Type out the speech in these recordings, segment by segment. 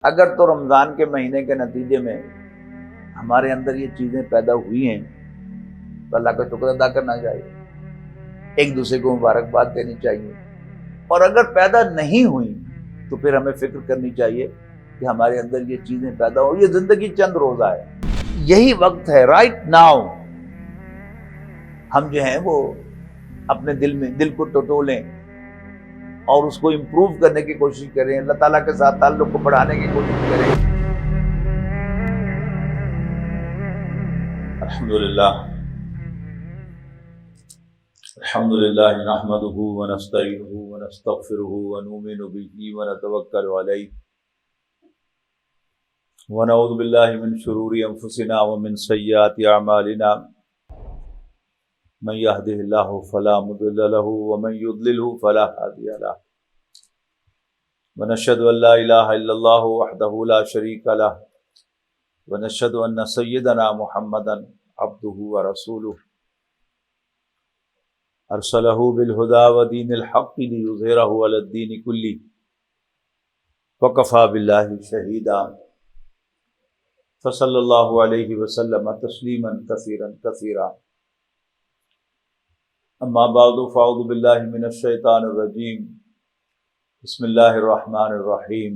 اگر تو رمضان کے مہینے کے نتیجے میں ہمارے اندر یہ چیزیں پیدا ہوئی ہیں تو اللہ کا شکر ادا کرنا چاہیے، ایک دوسرے کو مبارکباد دینی چاہیے، اور اگر پیدا نہیں ہوئی تو پھر ہمیں فکر کرنی چاہیے کہ ہمارے اندر یہ چیزیں پیدا ہو. یہ زندگی چند روزہ ہے، یہی وقت ہے رائٹ ناؤ ہم جو ہیں وہ اپنے دل کو ٹٹولیں اور اس کو امپروو کرنے کی کوشش کریں، اللہ تعالیٰ کے ساتھ تعلق کو بڑھانے کی کوشش کریں. الحمدللہ نحمده ونستعینه ونستغفره ونؤمن به ونتوکل علیہ ونعوذ باللہ من شرور انفسنا ومن سیئات اعمالنا من يهده اللہ فلا مضل له ومن يضلل فلا هادی له ونشهد ان لا الہ الا اللہ وحدہ لا شریک له ونشهد ان سیدنا محمدا عبدہ ورسولہ ارسلہ بالہدی ودین الحق لیظہرہ علی الدین کلہ وکفی باللہ شہیدا فصلی اللہ علیہ وسلم تسلیما کثیرا کثیرا. اما بعد فاعوذ باللہ من الشیطان الرجیم بسم اللہ الرحمن الرحیم.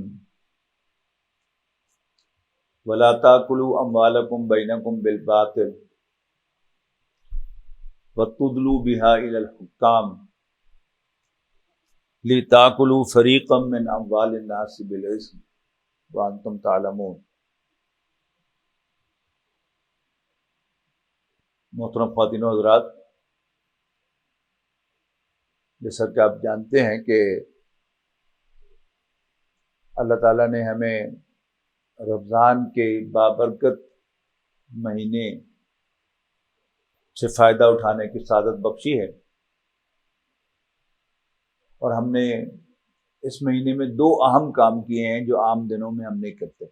ولا تاکلوا اموالکم بینکم بالباطل وتدلوا بها الى الحکام لتاکلوا فریقا من اموال الناس بالاثم وانتم تعلمون. محترم خواتین و حضرات، جیسا کہ آپ جانتے ہیں کہ اللہ تعالیٰ نے ہمیں رمضان کے بابرکت مہینے سے فائدہ اٹھانے کی سعادت بخشی ہے، اور ہم نے اس مہینے میں 2 اہم کام کیے ہیں جو عام دنوں میں ہم نہیں کرتے.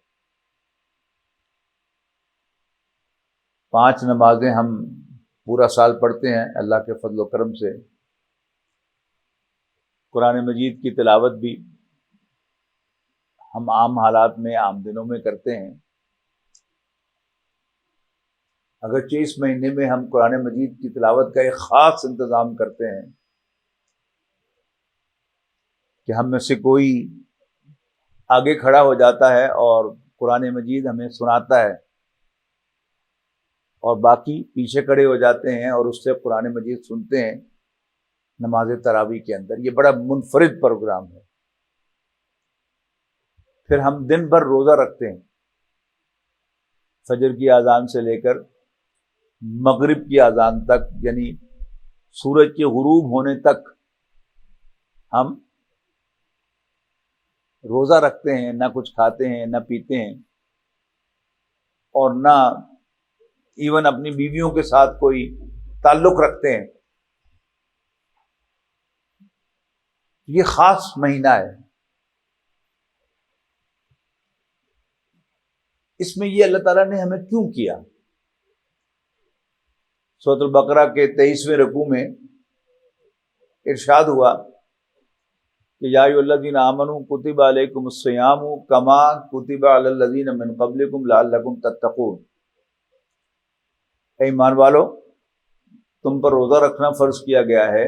5 نمازیں ہم پورا سال پڑھتے ہیں اللہ کے فضل و کرم سے. قرآن مجید کی تلاوت بھی ہم عام حالات میں عام دنوں میں کرتے ہیں. اگرچہ اس مہینے میں ہم قرآن مجید کی تلاوت کا ایک خاص انتظام کرتے ہیں کہ ہم میں سے کوئی آگے کھڑا ہو جاتا ہے اور قرآن مجید ہمیں سناتا ہے، اور باقی پیچھے کھڑے ہو جاتے ہیں اور اس سے قرآن مجید سنتے ہیں نماز تراویح کے اندر. یہ بڑا منفرد پروگرام ہے. پھر ہم دن بھر روزہ رکھتے ہیں، فجر کی اذان سے لے کر مغرب کی اذان تک، یعنی سورج کے غروب ہونے تک ہم روزہ رکھتے ہیں، نہ کچھ کھاتے ہیں نہ پیتے ہیں، اور نہ ایون اپنی بیویوں کے ساتھ کوئی تعلق رکھتے ہیں. یہ خاص مہینہ ہے. اس میں یہ اللہ تعالیٰ نے ہمیں کیوں کیا؟ سورۃ البقرہ کے 23ویں رکوع میں ارشاد ہوا کہ یا ایھا الذین آمنوا کتب علیکم الصیام کما کتب علی الذین من قبلکم لعلکم تتقون. اے ایمان والو، تم پر روزہ رکھنا فرض کیا گیا ہے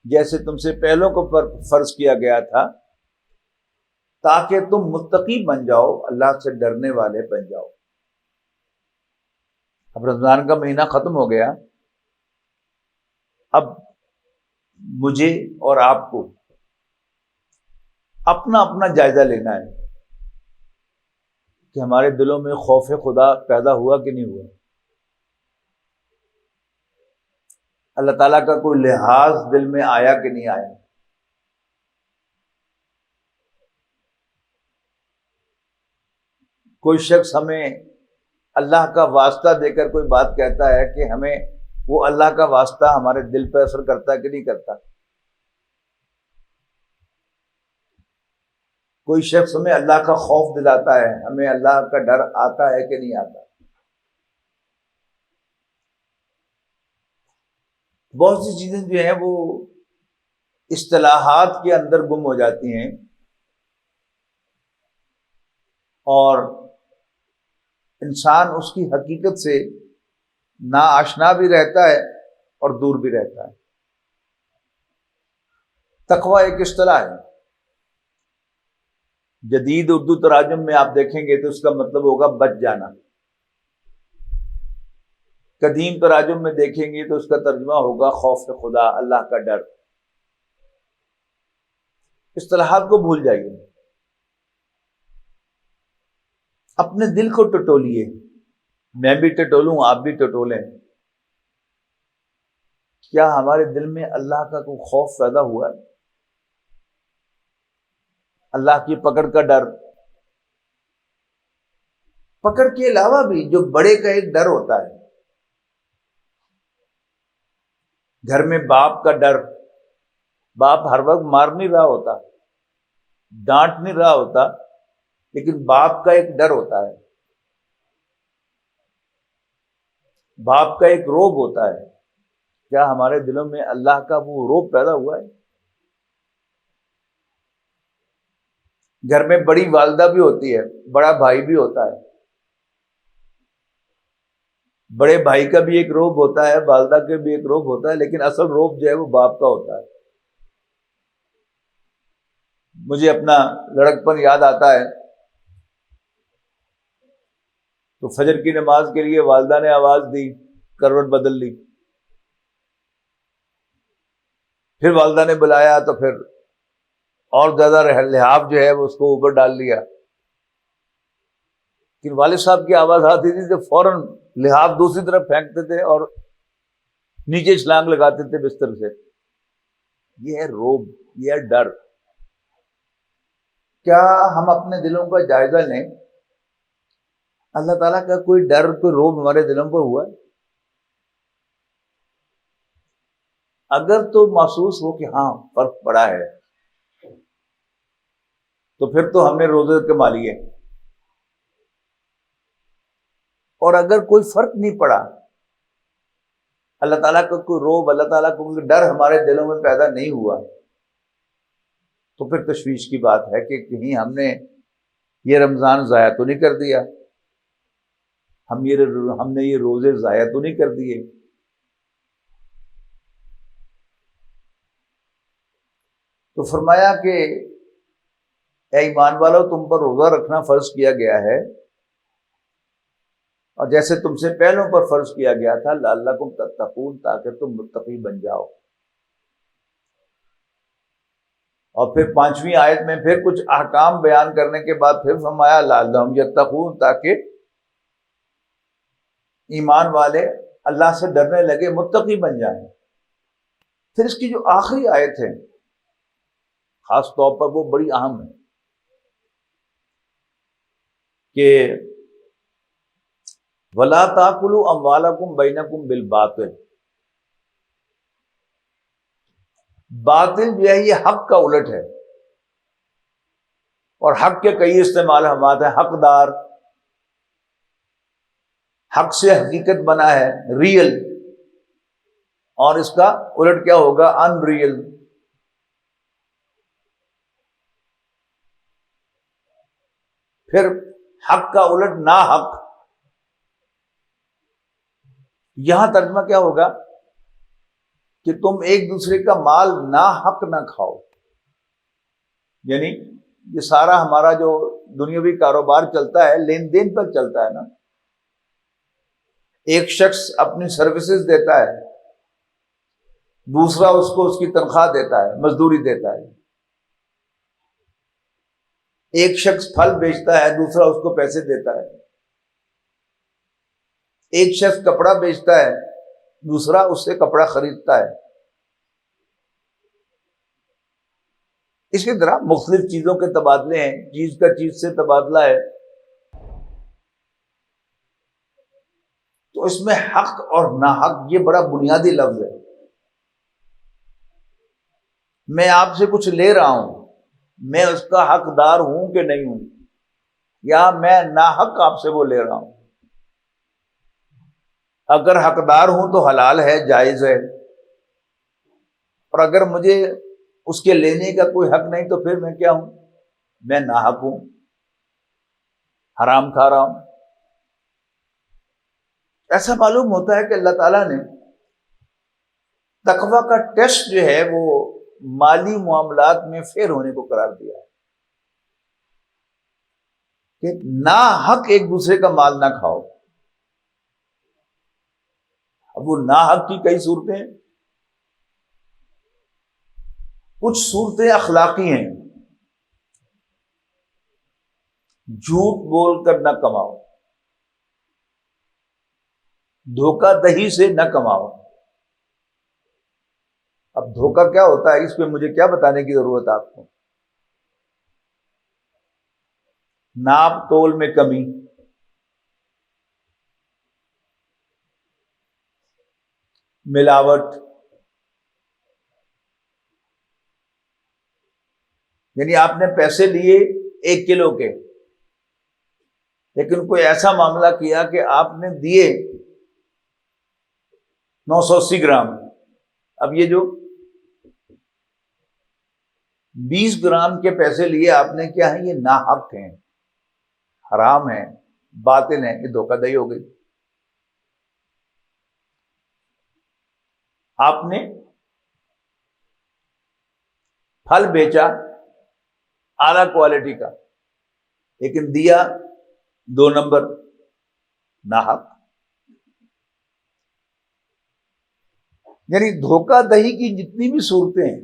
جیسے تم سے پہلوں کو فرض کیا گیا تھا، تاکہ تم متقی بن جاؤ، اللہ سے ڈرنے والے بن جاؤ. اب رمضان کا مہینہ ختم ہو گیا. اب مجھے اور آپ کو اپنا اپنا جائزہ لینا ہے کہ ہمارے دلوں میں خوف خدا پیدا ہوا کہ نہیں ہوا، اللہ تعالیٰ کا کوئی لحاظ دل میں آیا کہ نہیں آیا. کوئی شخص ہمیں اللہ کا واسطہ دے کر کوئی بات کہتا ہے کہ ہمیں وہ اللہ کا واسطہ ہمارے دل پہ اثر کرتا ہے کہ نہیں کرتا. کوئی شخص ہمیں اللہ کا خوف دلاتا ہے، ہمیں اللہ کا ڈر آتا ہے کہ نہیں آتا. بہت سی چیزیں جو ہیں وہ اصطلاحات کے اندر گم ہو جاتی ہیں. اور انسان اس کی حقیقت سے ناآشنا بھی رہتا ہے اور دور بھی رہتا ہے۔ تقویٰ ایک اصطلاح ہے، جدید اردو تراجم میں آپ دیکھیں گے تو اس کا مطلب ہوگا بچ جانا، قدیم تراجم میں دیکھیں گے تو اس کا ترجمہ ہوگا خوف خدا، اللہ کا ڈر۔ اصطلاحات کو بھول جائیے، اپنے دل کو ٹٹولیے، میں بھی ٹٹولوں، آپ بھی ٹٹولیں۔ کیا ہمارے دل میں اللہ کا کوئی خوف پیدا ہوا ہے؟ اللہ کی پکڑ کا ڈر؟ پکڑ کے علاوہ بھی جو بڑے کا ایک ڈر ہوتا ہے، گھر میں باپ کا ڈر، باپ ہر وقت مار نہیں رہا ہوتا، ڈانٹ نہیں رہا ہوتا، لیکن باپ کا ایک ڈر ہوتا ہے، باپ کا ایک روب ہوتا ہے۔ کیا ہمارے دلوں میں اللہ کا وہ روب پیدا ہوا ہے؟ گھر میں بڑی والدہ بھی ہوتی ہے، بڑا بھائی بھی ہوتا ہے، بڑے بھائی کا بھی ایک روب ہوتا ہے، والدہ کے بھی ایک روب ہوتا ہے، لیکن اصل روب جو ہے وہ باپ کا ہوتا ہے۔ مجھے اپنا لڑکپن یاد آتا ہے، تو فجر کی نماز کے لیے والدہ نے آواز دی، کروٹ بدل لی، پھر والدہ نے بلایا تو پھر اور زیادہ لحاف جو ہے وہ اس کو اوپر ڈال لیا، لیکن والد صاحب کی آواز آتی تھی تو فوراً لحاف دوسری طرف پھینکتے تھے اور نیچے چھلانگ لگاتے تھے بستر سے۔ یہ ہے روب، یہ ہے ڈر۔ کیا ہم اپنے دلوں کا جائزہ لیں؟ اللہ تعالیٰ کا کوئی ڈر، کوئی روب ہمارے دلوں پر ہوا ہے؟ اگر تو محسوس ہو کہ ہاں فرق پڑا ہے تو پھر تو ہم نے روزے کما لیے، اور اگر کوئی فرق نہیں پڑا، اللہ تعالیٰ کا کوئی روب، اللہ تعالیٰ کا کوئی ڈر ہمارے دلوں میں پیدا نہیں ہوا، تو پھر تشویش کی بات ہے کہ کہیں ہم نے یہ رمضان ضائع تو نہیں کر دیا، ہم نے یہ روزے ضائع تو نہیں کر دیے۔ تو فرمایا کہ اے ایمان والو، تم پر روزہ رکھنا فرض کیا گیا ہے، اور جیسے تم سے پہلوں پر فرض کیا گیا تھا، لعلکم تتقون، تاکہ تم متقی بن جاؤ۔ اور پھر 5ویں آیت میں پھر کچھ احکام بیان کرنے کے بعد پھر فرمایا لعلہم یتقون، تاکہ ایمان والے اللہ سے ڈرنے لگے، متقی بن جائیں۔ پھر اس کی جو آخری آیت ہے خاص طور پر وہ بڑی اہم ہے کہ وَلَا تَأْكُلُوا أَمْوَالَكُمْ بَيْنَكُمْ بِالْبَاطِلِ، باطل جو ہے یہ حق کا الٹ ہے، اور حق کے کئی استعمال ہم آتے ہیں، حقدار، حق سے حقیقت بنا ہے، ریئل، اور اس کا الٹ کیا ہوگا؟ In real. پھر حق کا الٹ نا حق، یہاں ترجمہ کیا ہوگا کہ تم ایک دوسرے کا مال نا حق نہ کھاؤ۔ یعنی یہ سارا ہمارا جو دنیاوی کاروبار چلتا ہے لین دین پر چلتا ہے نا، ایک شخص اپنی سروسز دیتا ہے، دوسرا اس کو اس کی تنخواہ دیتا ہے، مزدوری دیتا ہے، ایک شخص پھل بیچتا ہے، دوسرا اس کو پیسے دیتا ہے، ایک شخص کپڑا بیچتا ہے، دوسرا اس سے کپڑا خریدتا ہے۔ اسی طرح مختلف چیزوں کے تبادلے ہیں، چیز کا چیز سے تبادلہ ہے، تو اس میں حق اور ناحق یہ بڑا بنیادی لفظ ہے۔ میں آپ سے کچھ لے رہا ہوں، میں اس کا حقدار ہوں کہ نہیں ہوں، یا میں ناحق آپ سے وہ لے رہا ہوں؟ اگر حقدار ہوں تو حلال ہے، جائز ہے، اور اگر مجھے اس کے لینے کا کوئی حق نہیں تو پھر میں کیا ہوں؟ میں ناحق ہوں۔ حرام کھا رہا ہوں. ایسا معلوم ہوتا ہے کہ اللہ تعالیٰ نے تقوی کا ٹیسٹ جو ہے وہ مالی معاملات میں فیل ہونے کو قرار دیا ہے کہ نا حق ایک دوسرے کا مال نہ کھاؤ. اب وہ نا حق کی کئی صورتیں ہیں. کچھ صورتیں اخلاقی ہیں. جھوٹ بول کر نہ کماؤ، دھوکہ دہی سے نہ کماؤ. اب دھوکہ کیا ہوتا ہے اس پہ مجھے کیا بتانے کی ضرورت ہے آپ کو. ناپ تول میں کمی، ملاوٹ، یعنی آپ نے پیسے لیے 1 کلو کے، لیکن کوئی ایسا معاملہ کیا کہ آپ نے دیے 980 گرام. اب یہ جو 20 گرام کے پیسے لیے آپ نے کیا ہے، یہ ناحق ہیں، حرام ہیں، باطل ہیں، یہ دھوکہ دہی ہو گئی. آپ نے پھل بیچا اعلی کوالٹی کا، لیکن دیا 2 نمبر، ناحق. یعنی دھوکہ دہی کی جتنی بھی صورتیں ہیں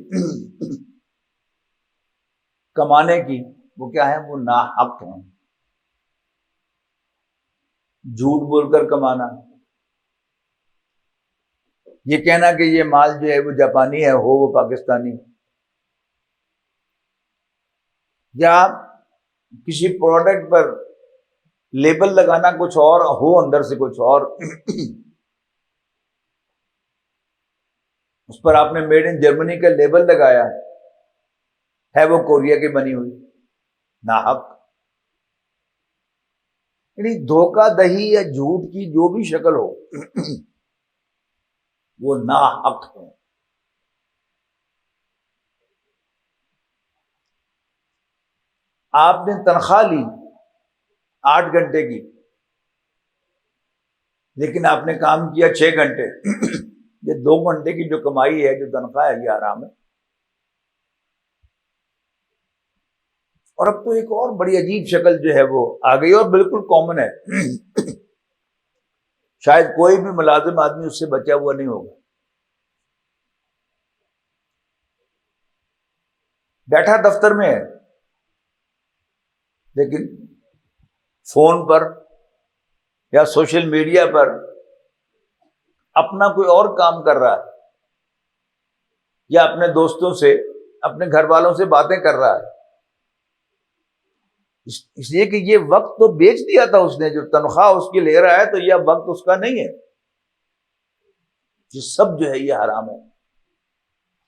کمانے کی، وہ کیا ہے، وہ ناحق ہیں. جھوٹ بول کر کمانا، یہ کہنا کہ یہ مال جو ہے وہ جاپانی ہے، ہو وہ پاکستانی، یا کسی پروڈکٹ پر لیبل لگانا کچھ اور ہو، اندر سے کچھ اور. اس پر آپ نے میڈ ان جرمنی کا لیبل لگایا ہے وہ کوریا کی بنی ہوئی، ناحق. یعنی دھوکہ دہی یا جھوٹ کی جو بھی شکل ہو وہ ناحق ہے. آپ نے تنخواہ لی 8 گھنٹے کی، لیکن آپ نے کام کیا 6 گھنٹے. یہ 2 گھنٹے کی جو کمائی ہے، جو تنخواہ ہے، یہ حرام ہے. اور اب تو ایک اور بڑی عجیب شکل جو ہے وہ آ گئی اور بالکل کامن ہے. شاید کوئی بھی ملازم آدمی اس سے بچا ہوا نہیں ہوگا. بیٹھا دفتر میں ہے، لیکن فون پر یا سوشل میڈیا پر اپنا کوئی اور کام کر رہا ہے، یا اپنے دوستوں سے، اپنے گھر والوں سے باتیں کر رہا ہے. اس لیے کہ یہ وقت تو بیچ دیا تھا اس نے، جو تنخواہ اس کی لے رہا ہے تو یہ وقت اس کا نہیں ہے. یہ سب جو ہے یہ حرام ہے.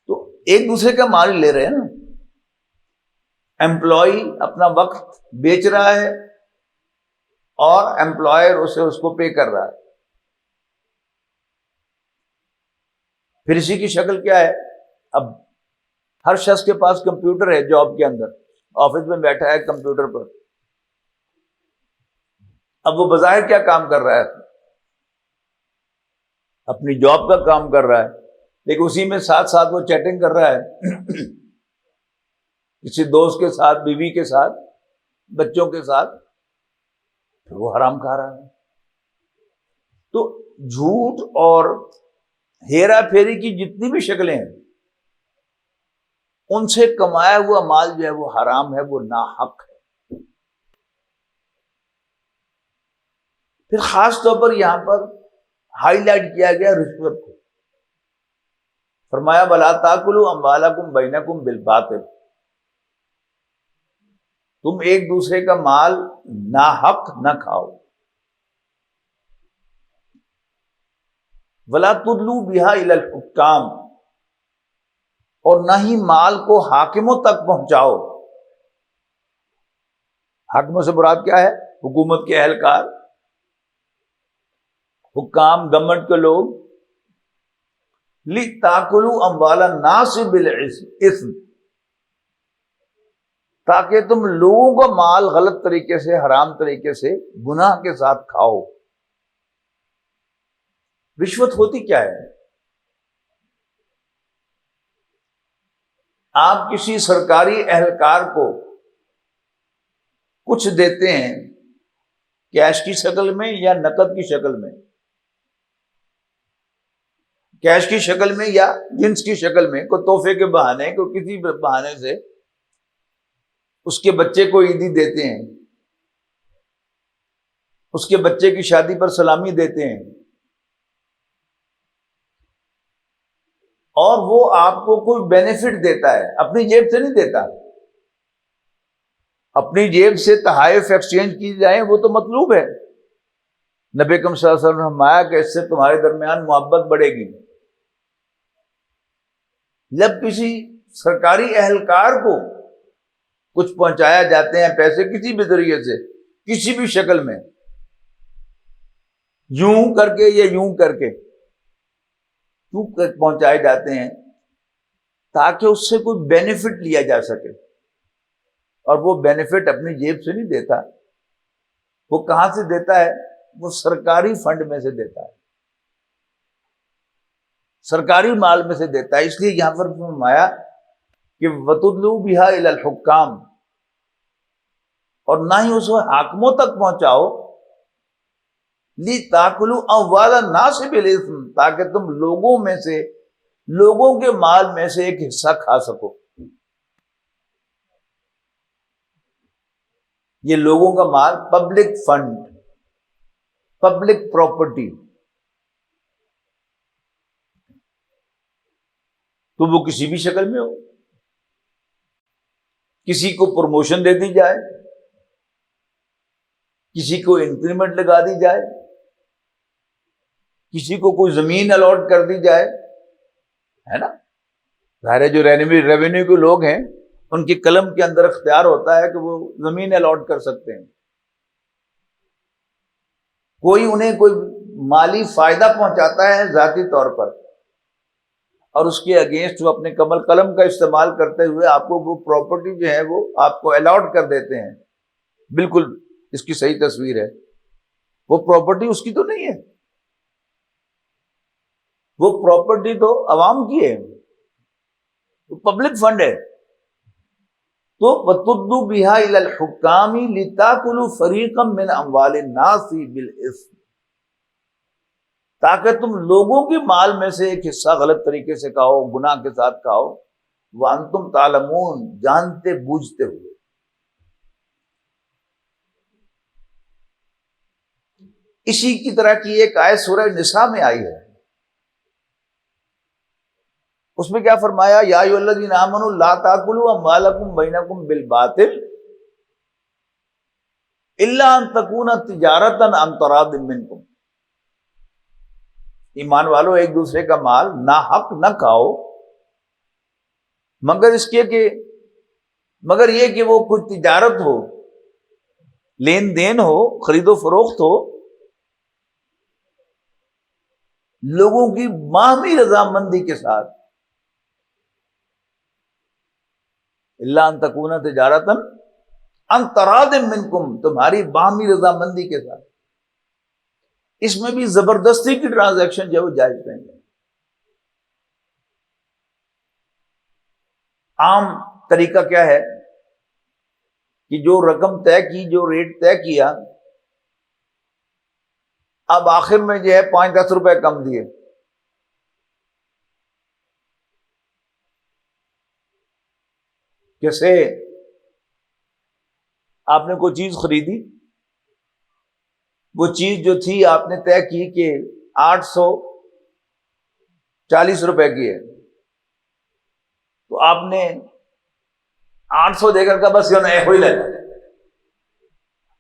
تو ایک دوسرے کا مال لے رہے ہیں نا. امپلائی اپنا وقت بیچ رہا ہے اور امپلائر اس کو پے کر رہا ہے. پھر اسی کی شکل کیا ہے، اب ہر شخص کے پاس کمپیوٹر ہے، جاب کے اندر آفس میں بیٹھا ہے کمپیوٹر پر. اب وہ بظاہر کیا کام کر رہا ہے، اپنی جاب کا کام کر رہا ہے، لیکن اسی میں ساتھ ساتھ وہ چیٹنگ کر رہا ہے کسی دوست کے ساتھ، بیوی کے ساتھ، بچوں کے ساتھ. پھر وہ حرام کھا رہا ہے. تو جھوٹ اور ہیرا پھیری کی جتنی بھی شکلیں ہیں، ان سے کمایا ہوا مال جو ہے وہ حرام ہے، وہ ناحق ہے. پھر خاص طور پر یہاں پر ہائی لائٹ کیا گیا رشوت کو. فرمایا وَلَا تَأْكُلُوا أَمْوَالَكُمْ بَيْنَكُمْ بِالْبَاطِلِ، تم ایک دوسرے کا مال ناحق نہ کھاؤ. وَلَا تُدْلُوا بِهَا إِلَى الْحُكَّامِ، اور نہ ہی مال کو حاکموں تک پہنچاؤ. حاکموں سے مراد کیا ہے؟ حکومت کے اہلکار، حکام، گورنمنٹ کے لوگ. لِتَأْكُلُوا أَمْوَالَ النَّاسِ بِالْإِثْمِ، تاکہ تم لوگوں کا مال غلط طریقے سے، حرام طریقے سے، گناہ کے ساتھ کھاؤ۔ رشوت ہوتی کیا ہے؟ آپ کسی سرکاری اہلکار کو کچھ دیتے ہیں کیش کی شکل میں یا نقد کی شکل میں، کیش کی شکل میں یا جنس کی شکل میں، کوئی تحفے کے بہانے، کوئی کسی بہانے سے اس کے بچے کو عیدی دیتے ہیں، اس کے بچے کی شادی پر سلامی دیتے ہیں، اور وہ آپ کو کوئی بینیفٹ دیتا ہے، اپنی جیب سے نہیں دیتا۔ اپنی جیب سے تحائف ایکسچینج کی جائیں وہ تو مطلوب ہے۔ نبی اکرم صلی اللہ علیہ وسلم نے فرمایا کہ اس سے تمہارے درمیان محبت بڑھے گی۔ جب کسی سرکاری اہلکار کو کچھ پہنچایا جاتے ہیں پیسے کسی بھی ذریعے سے، کسی بھی شکل میں، یوں کر کے یا یوں کر کے، کیوں پہنچائے جاتے ہیں؟ تاکہ اس سے کوئی بینیفٹ لیا جا سکے، اور وہ بینیفٹ اپنی جیب سے نہیں دیتا، وہ کہاں سے دیتا ہے؟ وہ سرکاری فنڈ میں سے دیتا ہے، سرکاری مال میں سے دیتا ہے۔ اس لیے یہاں پر فرمایا کہ وَتُدْلُوا بِهَا إِلَى الْحُكَّامِ، اور نہ ہی اس کو حاکموں تک پہنچاؤ، لِتَأْكُلُوا أَمْوَالَ النَّاسِ بِالْإِثْمِ، تاکہ تم لوگوں میں سے، لوگوں کے مال میں سے ایک حصہ کھا سکو۔ یہ لوگوں کا مال، پبلک فنڈ، پبلک پراپرٹی، تو وہ کسی بھی شکل میں ہو، کسی کو پروموشن دے دی جائے، کسی کو انکریمنٹ لگا دی جائے، کسی کو کوئی زمین الاٹ کر دی جائے، ہے نا؟ ظاہر ہے جو ریونیو کے لوگ ہیں ان کی قلم کے اندر اختیار ہوتا ہے کہ وہ زمین الاٹ کر سکتے ہیں۔ کوئی انہیں کوئی مالی فائدہ پہنچاتا ہے ذاتی طور پر، اور اس کے اگینسٹ وہ اپنے قلم کا استعمال کرتے ہوئے آپ کو وہ پراپرٹی جو ہے وہ آپ کو الاٹ کر دیتے ہیں۔ بالکل اس کی صحیح تصویر ہے، وہ پراپرٹی اس کی تو نہیں ہے، وہ پراپرٹی تو عوام کی ہے، وہ پبلک فنڈ ہے۔ تو وَتُدْلُوا بِهَا إِلَى الْحُكَّامِ لِتَأْكُلُوا فَرِيقًا مِّنْ أَمْوَالِ النَّاسِ بِالْإِثْمِ، تاکہ تم لوگوں کے مال میں سے ایک حصہ غلط طریقے سے کھاؤ، گناہ کے ساتھ کھاؤ، وَأَنْتُمْ تَعْلَمُونَ، جانتے بوجھتے ہوئے۔ اسی کی طرح کی ایک آیت سورہ نساء میں آئی ہے، اس میں کیا فرمایا؟ یا ایھا الذین آمنوا لا تاکلوا اموالکم بینکم بالباطل الا ان تکون تجارۃ عن تراض منکم، ایمان والو ایک دوسرے کا مال ناحق نہ کھاؤ، مگر یہ کہ وہ کوئی تجارت ہو، لین دین ہو، خرید و فروخت ہو، لوگوں کی باہمی رضامندی کے ساتھ، الا ان تکون تجارۃ عن تراض منکم، تمہاری باہمی رضامندی کے ساتھ۔ اس میں بھی زبردستی کی ٹرانزیکشن جو ہے وہ جائز نہیں ہے۔ عام طریقہ کیا ہے کہ جو رقم طے کی، جو ریٹ طے کیا، اب آخر میں جو ہے 5-10 روپے کم دیے، کیسے؟ آپ نے کوئی چیز خریدی، وہ چیز جو تھی آپ نے طے کی کہ 840 روپے کی ہے، تو آپ نے 800 دے کر کا بس یہ نئے ہوئی لینا۔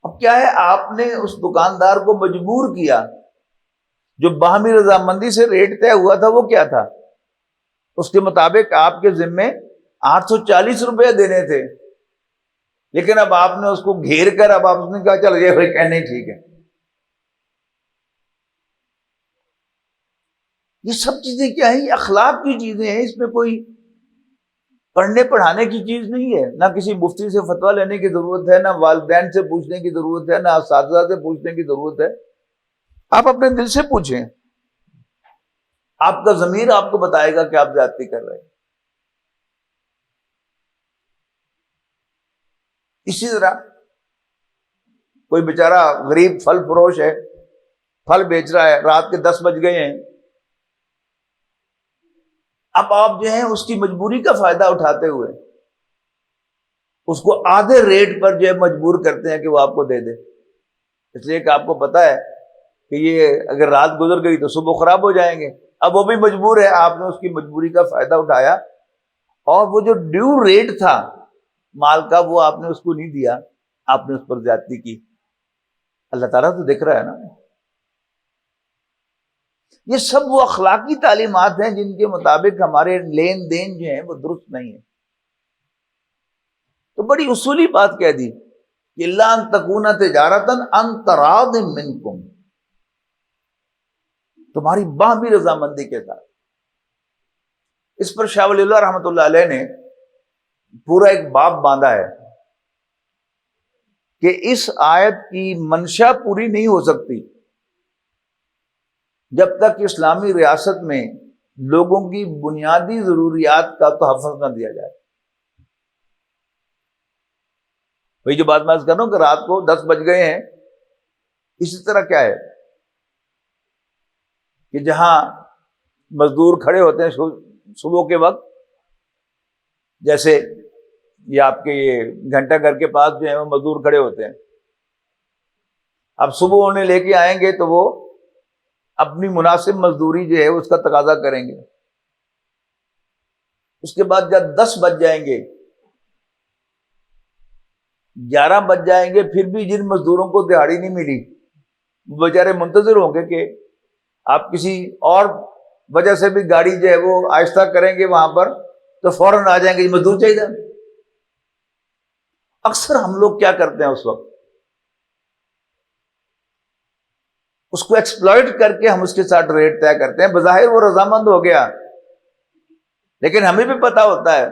اب کیا ہے، آپ نے اس دکاندار کو مجبور کیا، جو باہمی رضامندی سے ریٹ طے ہوا تھا وہ کیا تھا؟ اس کے مطابق آپ کے ذمے 840 روپے دینے تھے، لیکن اب آپ نے اس کو گھیر کر اب آپ نے کہا چل یہ کہنے ٹھیک ہے۔ یہ سب چیزیں کیا ہیں؟ یہ اخلاق کی چیزیں ہیں، اس میں کوئی پڑھنے پڑھانے کی چیز نہیں ہے، نہ کسی مفتی سے فتویٰ لینے کی ضرورت ہے، نہ والدین سے پوچھنے کی ضرورت ہے، نہ اساتذہ سے پوچھنے کی ضرورت ہے. آپ اپنے دل سے پوچھیں، آپ کا ضمیر آپ کو بتائے گا کہ آپ زیادتی کر رہے ہیں. اسی طرح کوئی بیچارہ غریب پھل فروش ہے، پھل بیچ رہا ہے، رات کے 10 بج گئے ہیں. اب آپ جو ہیں اس کی مجبوری کا فائدہ اٹھاتے ہوئے اس کو آدھے ریٹ پر جو ہے مجبور کرتے ہیں کہ وہ آپ کو دے دے، اس لیے کہ آپ کو پتا ہے کہ یہ اگر رات گزر گئی تو صبح خراب ہو جائیں گے. اب وہ بھی مجبور ہے، آپ نے اس کی مجبوری کا فائدہ اٹھایا اور وہ جو ڈیو ریٹ تھا مال کا وہ آپ نے اس کو نہیں دیا، آپ نے اس پر زیادتی کی. اللہ تعالیٰ تو دیکھ رہا ہے نا. یہ سب وہ اخلاقی تعلیمات ہیں جن کے مطابق ہمارے لین دین جو ہیں وہ درست نہیں ہے. تو بڑی اصولی بات کہہ دی کہ لا ان تکون تجارتاً عن تراض منکم، تمہاری باہمی رضامندی کے ساتھ. اس پر شاہ ولی اللہ رحمۃ اللہ علیہ نے پورا ایک باب باندھا ہے کہ اس آیت کی منشا پوری نہیں ہو سکتی جب تک اسلامی ریاست میں لوگوں کی بنیادی ضروریات کا تحفظ نہ دیا جائے. وہی جو بات میں کر رہا ہوں کہ رات کو 10 بج گئے ہیں، اسی طرح کیا ہے کہ جہاں مزدور کھڑے ہوتے ہیں صبح کے وقت، جیسے یہ آپ کے یہ گھنٹہ گھر کے پاس جو ہے وہ مزدور کھڑے ہوتے ہیں. اب صبح انہیں لے کے آئیں گے تو وہ اپنی مناسب مزدوری جو ہے اس کا تقاضا کریں گے. اس کے بعد جب 10 بج جائیں گے، 11 بج جائیں گے، پھر بھی جن مزدوروں کو دہاڑی نہیں ملی وہ بیچارے منتظر ہوں گے کہ آپ کسی اور وجہ سے بھی گاڑی جو ہے وہ آہستہ کریں گے وہاں پر تو فوراً آ جائیں گے مزدور چاہیے. اکثر ہم لوگ کیا کرتے ہیں اس وقت اس کو ایکسپلائٹ کر کے ہم اس کے ساتھ ریٹ طے کرتے ہیں. بظاہر وہ رضامند ہو گیا، لیکن ہمیں بھی پتا ہوتا ہے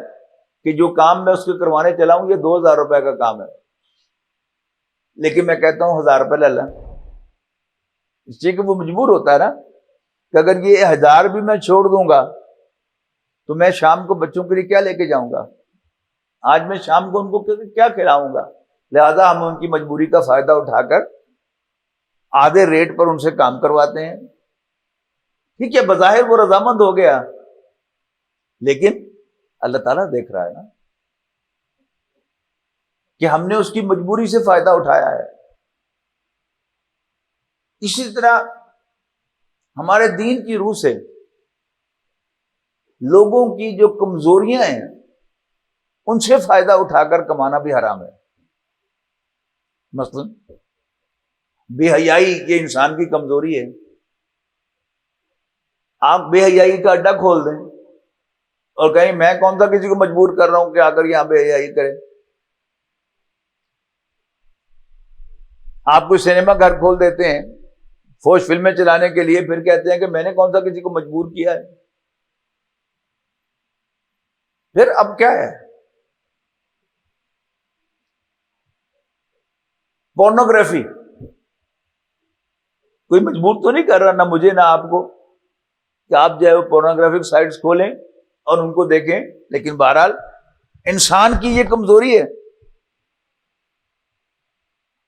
کہ جو کام میں اس کو کروانے چلا ہوں یہ 2000 روپے کا کام ہے، لیکن میں کہتا ہوں 1000 روپے لے لیں، اس لیے کہ وہ مجبور ہوتا ہے نا کہ اگر یہ 1000 بھی میں چھوڑ دوں گا تو میں شام کو بچوں کے لیے کیا لے کے جاؤں گا، آج میں شام کو ان کو کیا کھلاؤں گا. لہذا ہم ان کی مجبوری کا فائدہ اٹھا کر آدھے ریٹ پر ان سے کام کرواتے ہیں. ٹھیک ہے، بظاہر وہ رضامند ہو گیا، لیکن اللہ تعالیٰ دیکھ رہا ہے نا کہ ہم نے اس کی مجبوری سے فائدہ اٹھایا ہے. اسی طرح ہمارے دین کی روح سے لوگوں کی جو کمزوریاں ہیں ان سے فائدہ اٹھا کر کمانا بھی حرام ہے. مثلا بے حیائی یہ انسان کی کمزوری ہے. آپ بے حیائی کا اڈا کھول دیں اور کہیں میں کون سا کسی کو مجبور کر رہا ہوں کہ آ کر یہاں بے حیائی کرے. آپ کوئی سینما گھر کھول دیتے ہیں فوش فلمیں چلانے کے لیے، پھر کہتے ہیں کہ میں نے کون سا کسی کو مجبور کیا ہے. پھر اب کیا ہے؟ پورنوگرافی کوئی مجبور تو نہیں کر رہا، نہ مجھے نہ آپ کو، کہ آپ جو ہے وہ پورنوگرافک سائٹس کھولیں اور ان کو دیکھیں. لیکن بہرحال انسان کی یہ کمزوری ہے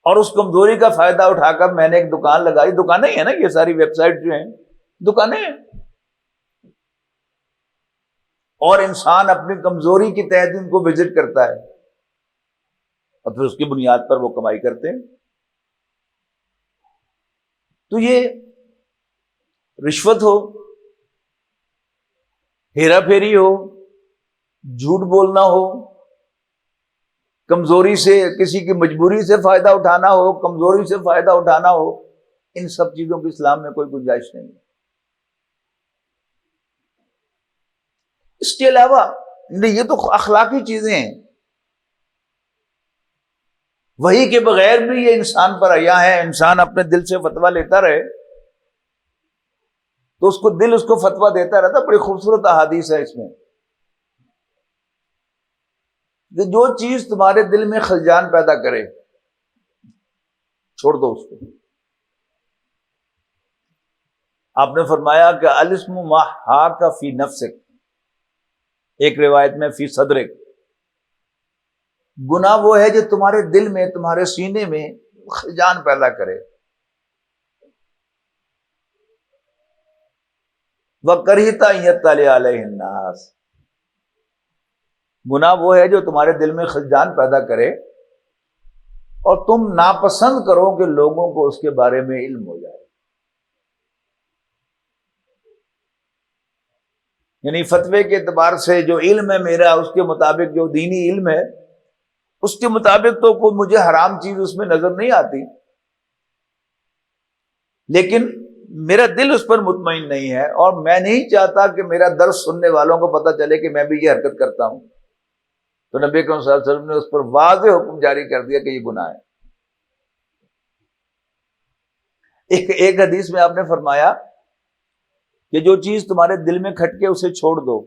اور اس کمزوری کا فائدہ اٹھا کر میں نے ایک دکان لگائی. دکانیں ہیں نا یہ ساری ویب سائٹ جو ہیں دکانیں ہیں، اور انسان اپنی کمزوری کے تحت ان کو وزٹ کرتا ہے اور پھر اس کی بنیاد پر وہ کمائی کرتے ہیں. تو یہ رشوت ہو، ہیرا پھیری ہو، جھوٹ بولنا ہو، کمزوری سے کسی کی مجبوری سے فائدہ اٹھانا ہو، کمزوری سے فائدہ اٹھانا ہو، ان سب چیزوں کی اسلام میں کوئی گنجائش نہیں ہے. اس کے علاوہ یہ تو اخلاقی چیزیں ہیں، وہی کے بغیر بھی یہ انسان پر حیا ہے. انسان اپنے دل سے فتویٰ لیتا رہے تو اس کو دل اس کو فتویٰ دیتا رہتا. بڑی خوبصورت احادیث ہے اس میں کہ جو چیز تمہارے دل میں خلجان پیدا کرے چھوڑ دو اس کو. آپ نے فرمایا کہ الاسم ما حاک فی نفسک، ایک روایت میں فی صدرک، گناہ وہ ہے جو تمہارے دل میں، تمہارے سینے میں خلجان پیدا کرے. وَكَرِهْتَ أَن يَطَّلِعَ عَلَيْهِ النَّاسُ، گناہ وہ ہے جو تمہارے دل میں خلجان پیدا کرے اور تم ناپسند کرو کہ لوگوں کو اس کے بارے میں علم ہو جائے. یعنی فتوے کے اعتبار سے جو علم ہے میرا، اس کے مطابق جو دینی علم ہے اس کے مطابق تو کوئی مجھے حرام چیز اس میں نظر نہیں آتی، لیکن میرا دل اس پر مطمئن نہیں ہے اور میں نہیں چاہتا کہ میرا درس سننے والوں کو پتہ چلے کہ میں بھی یہ حرکت کرتا ہوں. تو نبی کریم صلی اللہ علیہ وسلم نے اس پر واضح حکم جاری کر دیا کہ یہ گناہ ہے. ایک حدیث میں آپ نے فرمایا کہ جو چیز تمہارے دل میں کھٹکے اسے چھوڑ دو.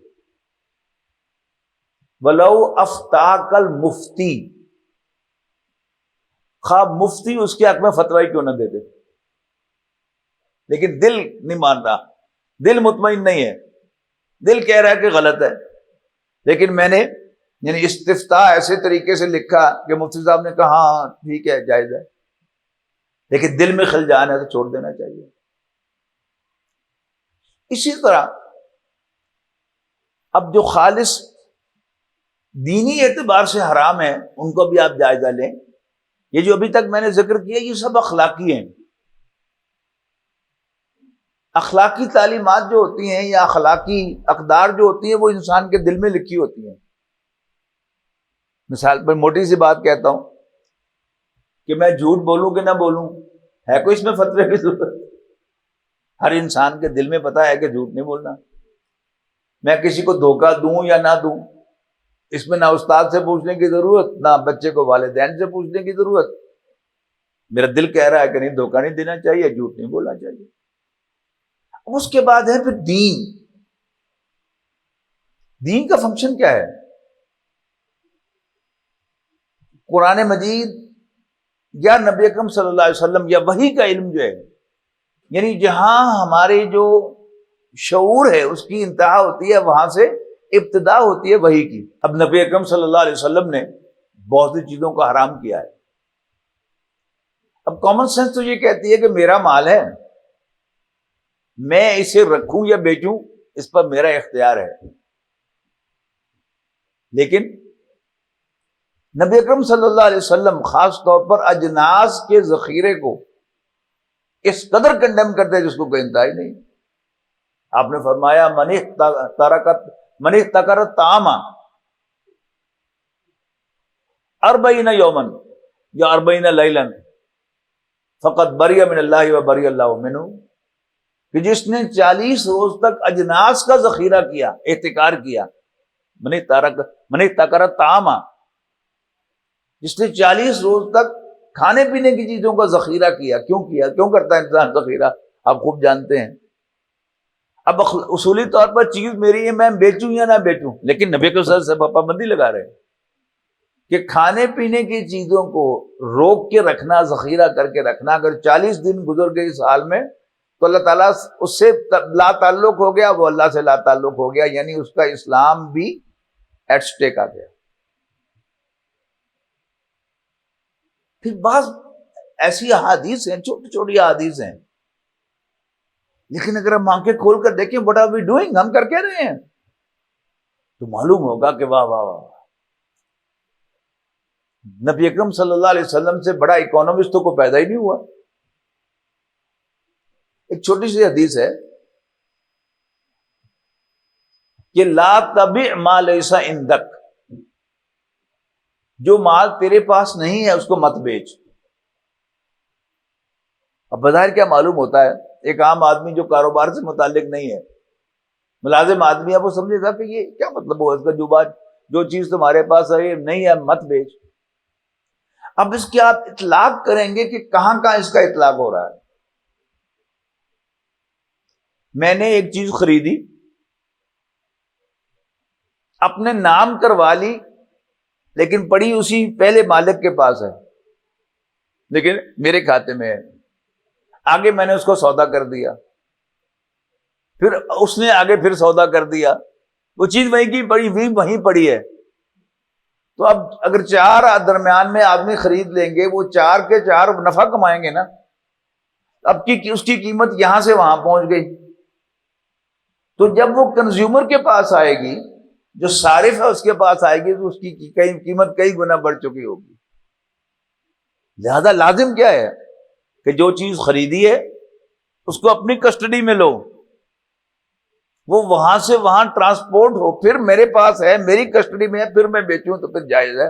وَلَوْ أَفْتَاكَ الْمُفْتِي، خواہ مفتی اس کے حق میں فتویٰ کیوں نہ دے دے، لیکن دل نہیں مان رہا، دل مطمئن نہیں ہے، دل کہہ رہا ہے کہ غلط ہے. لیکن میں نے یعنی استفتاء ایسے طریقے سے لکھا کہ مفتی صاحب نے کہا ہاں ٹھیک ہے جائز ہے، لیکن دل میں خلجان ہے تو چھوڑ دینا چاہیے. اسی طرح اب جو خالص دینی اعتبار سے حرام ہیں ان کو بھی آپ جائزہ لیں. یہ جو ابھی تک میں نے ذکر کیا یہ سب اخلاقی ہیں. اخلاقی تعلیمات جو ہوتی ہیں یا اخلاقی اقدار جو ہوتی ہیں وہ انسان کے دل میں لکھی ہوتی ہیں. مثال پر موٹی سی بات کہتا ہوں کہ میں جھوٹ بولوں کہ نہ بولوں، ہے کوئی اس میں فتوے کی ضرورت؟ ہر انسان کے دل میں پتہ ہے کہ جھوٹ نہیں بولنا. میں کسی کو دھوکہ دوں یا نہ دوں اس میں نہ استاد سے پوچھنے کی ضرورت، نہ بچے کو والدین سے پوچھنے کی ضرورت. میرا دل کہہ رہا ہے کہ نہیں دھوکہ نہیں دینا چاہیے، جھوٹ نہیں بولنا چاہیے. اب اس کے بعد ہے پھر دین. دین کا فنکشن کیا ہے؟ قرآن مجید یا نبی اکرم صلی اللہ علیہ وسلم یا وحی کا علم جو ہے، یعنی جہاں ہمارے جو شعور ہے اس کی انتہا ہوتی ہے وہاں سے ابتدا ہوتی ہے وحی کی. اب نبی اکرم صلی اللہ علیہ وسلم نے بہت سی چیزوں کو حرام کیا ہے. اب کامن سینس تو یہ کہتی ہے کہ میرا مال ہے، میں اسے رکھوں یا بیچوں اس پر میرا اختیار ہے. لیکن نبی اکرم صلی اللہ علیہ وسلم خاص طور پر اجناس کے ذخیرے کو اس قدر کنڈیم کرتے ہیں جس کو کوئی انتہا ہی نہیں. آپ نے فرمایا من احتکر الطعام 40 یوما یا 40 لیلا فقط بری من اللہ و بری اللہ منہ، کہ جس نے 40 روز تک اجناس کا ذخیرہ کیا، احتکار کیا، من احتکر الطعام، جس نے 40 روز تک کھانے پینے کی چیزوں کا ذخیرہ کیا. کیوں کرتا ہے انسان ذخیرہ؟ آپ خوب جانتے ہیں. اب اصولی طور پر چیز میری ہے، میں بیچوں یا نہ بیچوں، لیکن نبی کے سر سے پابندی لگا رہے ہیں کہ کھانے پینے کی چیزوں کو روک کے رکھنا، ذخیرہ کر کے رکھنا. اگر 40 دن گزر گئے اس حال میں تو اللہ تعالیٰ اس سے لا تعلق ہو گیا، وہ اللہ سے لا تعلق ہو گیا، یعنی اس کا اسلام بھی ایٹ سٹیک آ گیا. پھر بعض ایسی احادیث ہیں، چھوٹی چھوٹی احادیث ہیں، لیکن اگر ہم آنکھیں کھول کر دیکھیں what are we doing، ہم کر کے رہے ہیں، تو معلوم ہوگا کہ واہ واہ واہ، نبی اکرم صلی اللہ علیہ وسلم سے بڑا اکانومسٹ تو کوئی پیدا ہی نہیں ہوا. ایک چھوٹی سی حدیث ہے کہ لا تبع ما لیس عندک، جو مال تیرے پاس نہیں ہے اس کو مت بیچ. اب بظاہر کیا معلوم ہوتا ہے؟ ایک عام آدمی جو کاروبار سے متعلق نہیں ہے، ملازم آدمی ہے، وہ سمجھے گا کہ یہ کیا مطلب ہوا اس کا، جو چیز تمہارے پاس ہے نہیں ہے مت بیچ. اب اس کی آپ اطلاق کریں گے کہ کہاں کہاں اس کا اطلاق ہو رہا ہے. میں نے ایک چیز خریدی، اپنے نام کروا لی، لیکن پڑی اسی پہلے مالک کے پاس ہے، لیکن میرے کھاتے میں ہے. آگے میں نے اس کو سودا کر دیا، پھر اس نے آگے پھر سودا کر دیا، وہ چیز وہیں کی پڑی وہیں پڑی ہے. تو اب اگر 4 درمیان میں آدمی خرید لیں گے، وہ 4 کے 4 نفع کمائیں گے نا. اب کی اس کی قیمت یہاں سے وہاں پہنچ گئی. تو جب وہ کنزیومر کے پاس آئے گی، جو صارف ہے اس کے پاس آئے گی، تو اس کی قیمت کئی گنا بڑھ چکی ہوگی. لہذا لازم کیا ہے کہ جو چیز خریدی ہے اس کو اپنی کسٹڈی میں لو، وہ وہاں سے وہاں ٹرانسپورٹ ہو، پھر میرے پاس ہے، میری کسٹڈی میں ہے، پھر میں بیچوں تو پھر جائز ہے.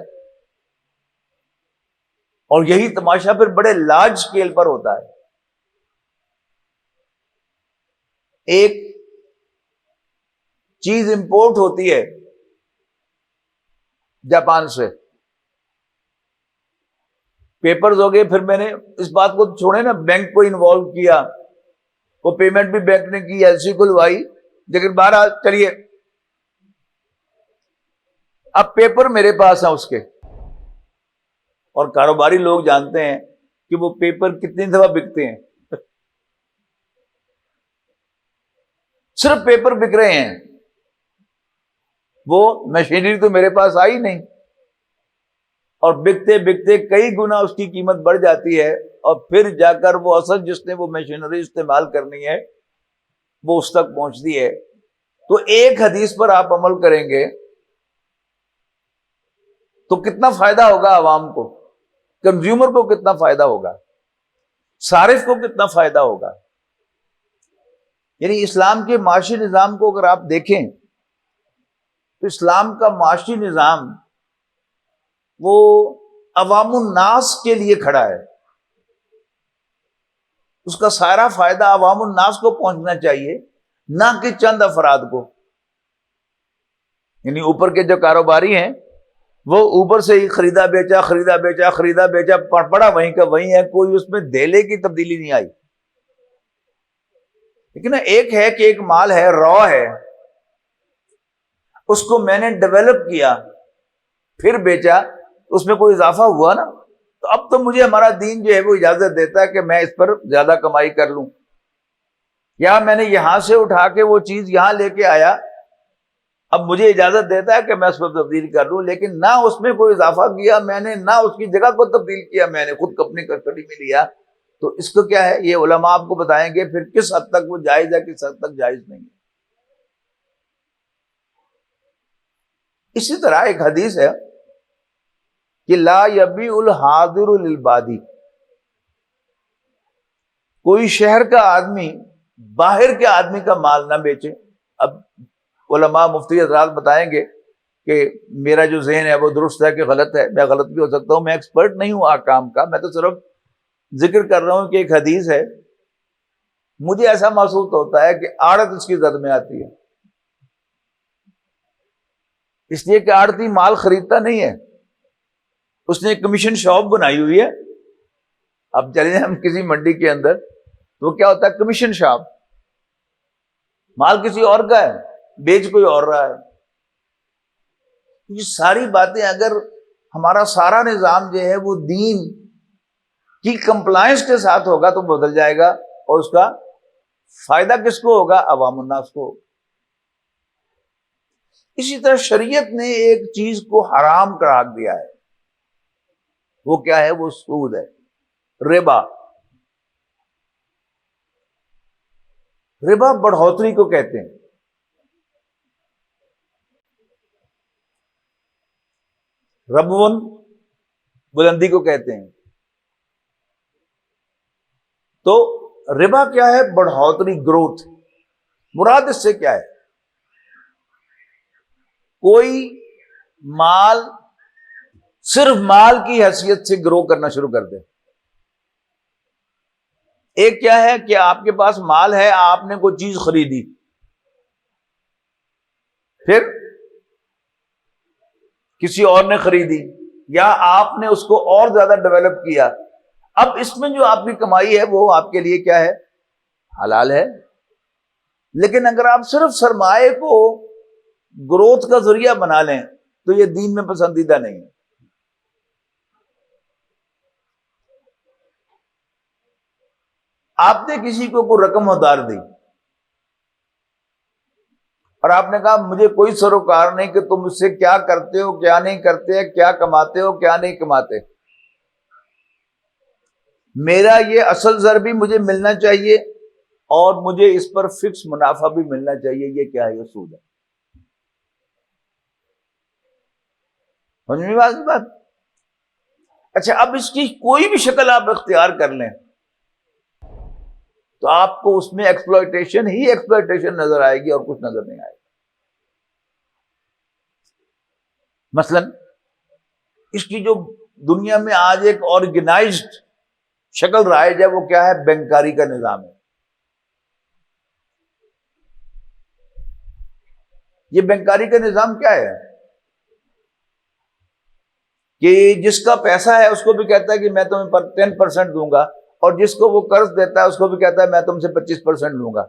اور یہی تماشا پھر بڑے لارج سکیل پر ہوتا ہے. ایک چیز امپورٹ ہوتی ہے جاپان سے، پیپرز ہو گئے، پھر میں نے اس بات کو چھوڑے نا، بینک کو انوالو کیا، وہ پیمنٹ بھی بینک نے کی، ایل سی کھلوائی، لیکن بہرحال چلیے اب پیپر میرے پاس ہیں اس کے. اور کاروباری لوگ جانتے ہیں کہ وہ پیپر کتنی دفعہ بکتے ہیں. صرف پیپر بک رہے ہیں، وہ مشینری تو میرے پاس آئی نہیں، اور بکتے بکتے کئی گنا اس کی قیمت بڑھ جاتی ہے، اور پھر جا کر وہ اصل جس نے وہ مشینری استعمال کرنی ہے وہ اس تک پہنچتی ہے. تو ایک حدیث پر آپ عمل کریں گے تو کتنا فائدہ ہوگا عوام کو، کنزیومر کو کتنا فائدہ ہوگا، صارف کو کتنا فائدہ ہوگا. یعنی اسلام کے معاشی نظام کو اگر آپ دیکھیں تو اسلام کا معاشی نظام وہ عوام الناس کے لیے کھڑا ہے. اس کا سارا فائدہ عوام الناس کو پہنچنا چاہیے، نہ کہ چند افراد کو. یعنی اوپر کے جو کاروباری ہیں وہ اوپر سے ہی خریدا بیچا پڑا وہیں کا وہیں ہے، کوئی اس میں دھیلے کی تبدیلی نہیں آئی. لیکن ایک ہے کہ ایک مال ہے، را ہے، اس کو میں نے ڈیولپ کیا پھر بیچا، اس میں کوئی اضافہ ہوا نا. تو اب تو مجھے ہمارا دین جو ہے وہ اجازت دیتا ہے کہ میں اس پر زیادہ کمائی کر لوں، یا میں نے یہاں سے اٹھا کے وہ چیز یہاں لے کے آیا، اب مجھے اجازت دیتا ہے کہ میں اس پر تبدیل کر لوں، لیکن نہ اس میں کوئی اضافہ کیا میں نے، نہ اس کی جگہ کو تبدیل کیا میں نے، خود اپنی کسٹڈی میں لیا. تو اس کو کیا ہے، یہ علماء آپ کو بتائیں گے پھر کس حد تک وہ جائز ہے، کس حد تک جائز نہیں ہے. اسی طرح ایک حدیث ہے کہ لا یبیع الحاضر للبادی، کوئی شہر کا آدمی باہر کے آدمی کا مال نہ بیچے. اب علماء مفتی حضرات بتائیں گے کہ میرا جو ذہن ہے وہ درست ہے کہ غلط ہے، میں غلط بھی ہو سکتا ہوں، میں ایکسپرٹ نہیں ہوں احکام کا، میں تو صرف ذکر کر رہا ہوں کہ ایک حدیث ہے. مجھے ایسا محسوس ہوتا ہے کہ آڑت اس کی زد میں آتی ہے، اس لیے کہ آڑتی مال خریدتا نہیں ہے، اس نے ایک کمیشن شاپ بنائی ہوئی ہے. اب چلیں ہم کسی منڈی کے اندر تو کیا ہوتا ہے، کمیشن شاپ، مال کسی اور کا ہے، بیچ کوئی اور رہا ہے. یہ ساری باتیں اگر ہمارا سارا نظام جو ہے وہ دین کی کمپلائنس کے ساتھ ہوگا تو بدل جائے گا، اور اس کا فائدہ کس کو ہوگا، عوام الناس کو. اسی طرح شریعت نے ایک چیز کو حرام قرار دیا ہے، وہ کیا ہے، وہ سود ہے، ربا. ربا بڑھوتری کو کہتے ہیں. ربون بلندی کو کہتے ہیں. تو ربا کیا ہے، بڑھوتری، گروتھ. مراد اس سے کیا ہے، کوئی مال صرف مال کی حیثیت سے گرو کرنا شروع کر دے. ایک کیا ہے کہ آپ کے پاس مال ہے، آپ نے کوئی چیز خریدی، پھر کسی اور نے خریدی، یا آپ نے اس کو اور زیادہ ڈیولپ کیا. اب اس میں جو آپ کی کمائی ہے وہ آپ کے لیے کیا ہے، حلال ہے. لیکن اگر آپ صرف سرمایہ کو گروتھ کا ذریعہ بنا لیں تو یہ دین میں پسندیدہ نہیں ہے. آپ نے کسی کو کوئی رقم ادھار دی اور آپ نے کہا مجھے کوئی سروکار نہیں کہ تم اس سے کیا کرتے ہو کیا نہیں کرتے، کیا کماتے ہو کیا نہیں کماتے، میرا یہ اصل زر بھی مجھے ملنا چاہیے اور مجھے اس پر فکس منافع بھی ملنا چاہیے، یہ کیا ہے؟ یہ سود ہے۔ سمجھ میں بات؟ اچھا، اب اس کی کوئی بھی شکل آپ اختیار کر لیں تو آپ کو اس میں ایکسپلائٹیشن ہی ایکسپلائٹیشن نظر آئے گی اور کچھ نظر نہیں آئے گا۔ مثلا اس کی جو دنیا میں آج ایک آرگنائزڈ شکل رائج ہے وہ کیا ہے؟ بینکاری کا نظام ہے۔ یہ بینکاری کا نظام کیا ہے کہ جس کا پیسہ ہے اس کو بھی کہتا ہے کہ میں تمہیں 10% دوں گا، اور جس کو وہ قرض دیتا ہے اس کو بھی کہتا ہے میں تم سے 25% لوں گا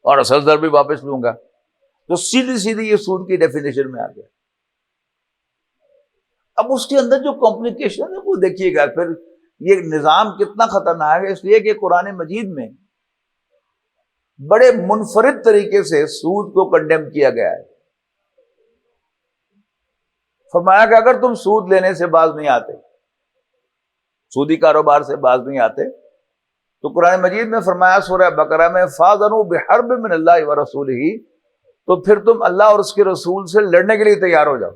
اور اصل در بھی واپس لوں گا۔ تو سیدھی سیدھی یہ سود کی ڈیفینیشن میں آ گیا۔ اب اس کے اندر جو کمپلیکیشن ہے وہ دیکھیے گا، پھر یہ نظام کتنا خطرناک ہے، اس لیے کہ قرآن مجید میں بڑے منفرد طریقے سے سود کو کنڈیم کیا گیا ہے۔ فرمایا کہ اگر تم سود لینے سے باز نہیں آتے، سودی کاروبار سے باز نہیں آتے، تو قرآن مجید میں فرمایا سورہ بقرہ میں فَاذَنُوا بِحَرْبٍ مِّنَ اللَّهِ وَرَسُولِهِ، تو پھر تم اللہ اور اس کے رسول سے لڑنے کے لیے تیار ہو جاؤ۔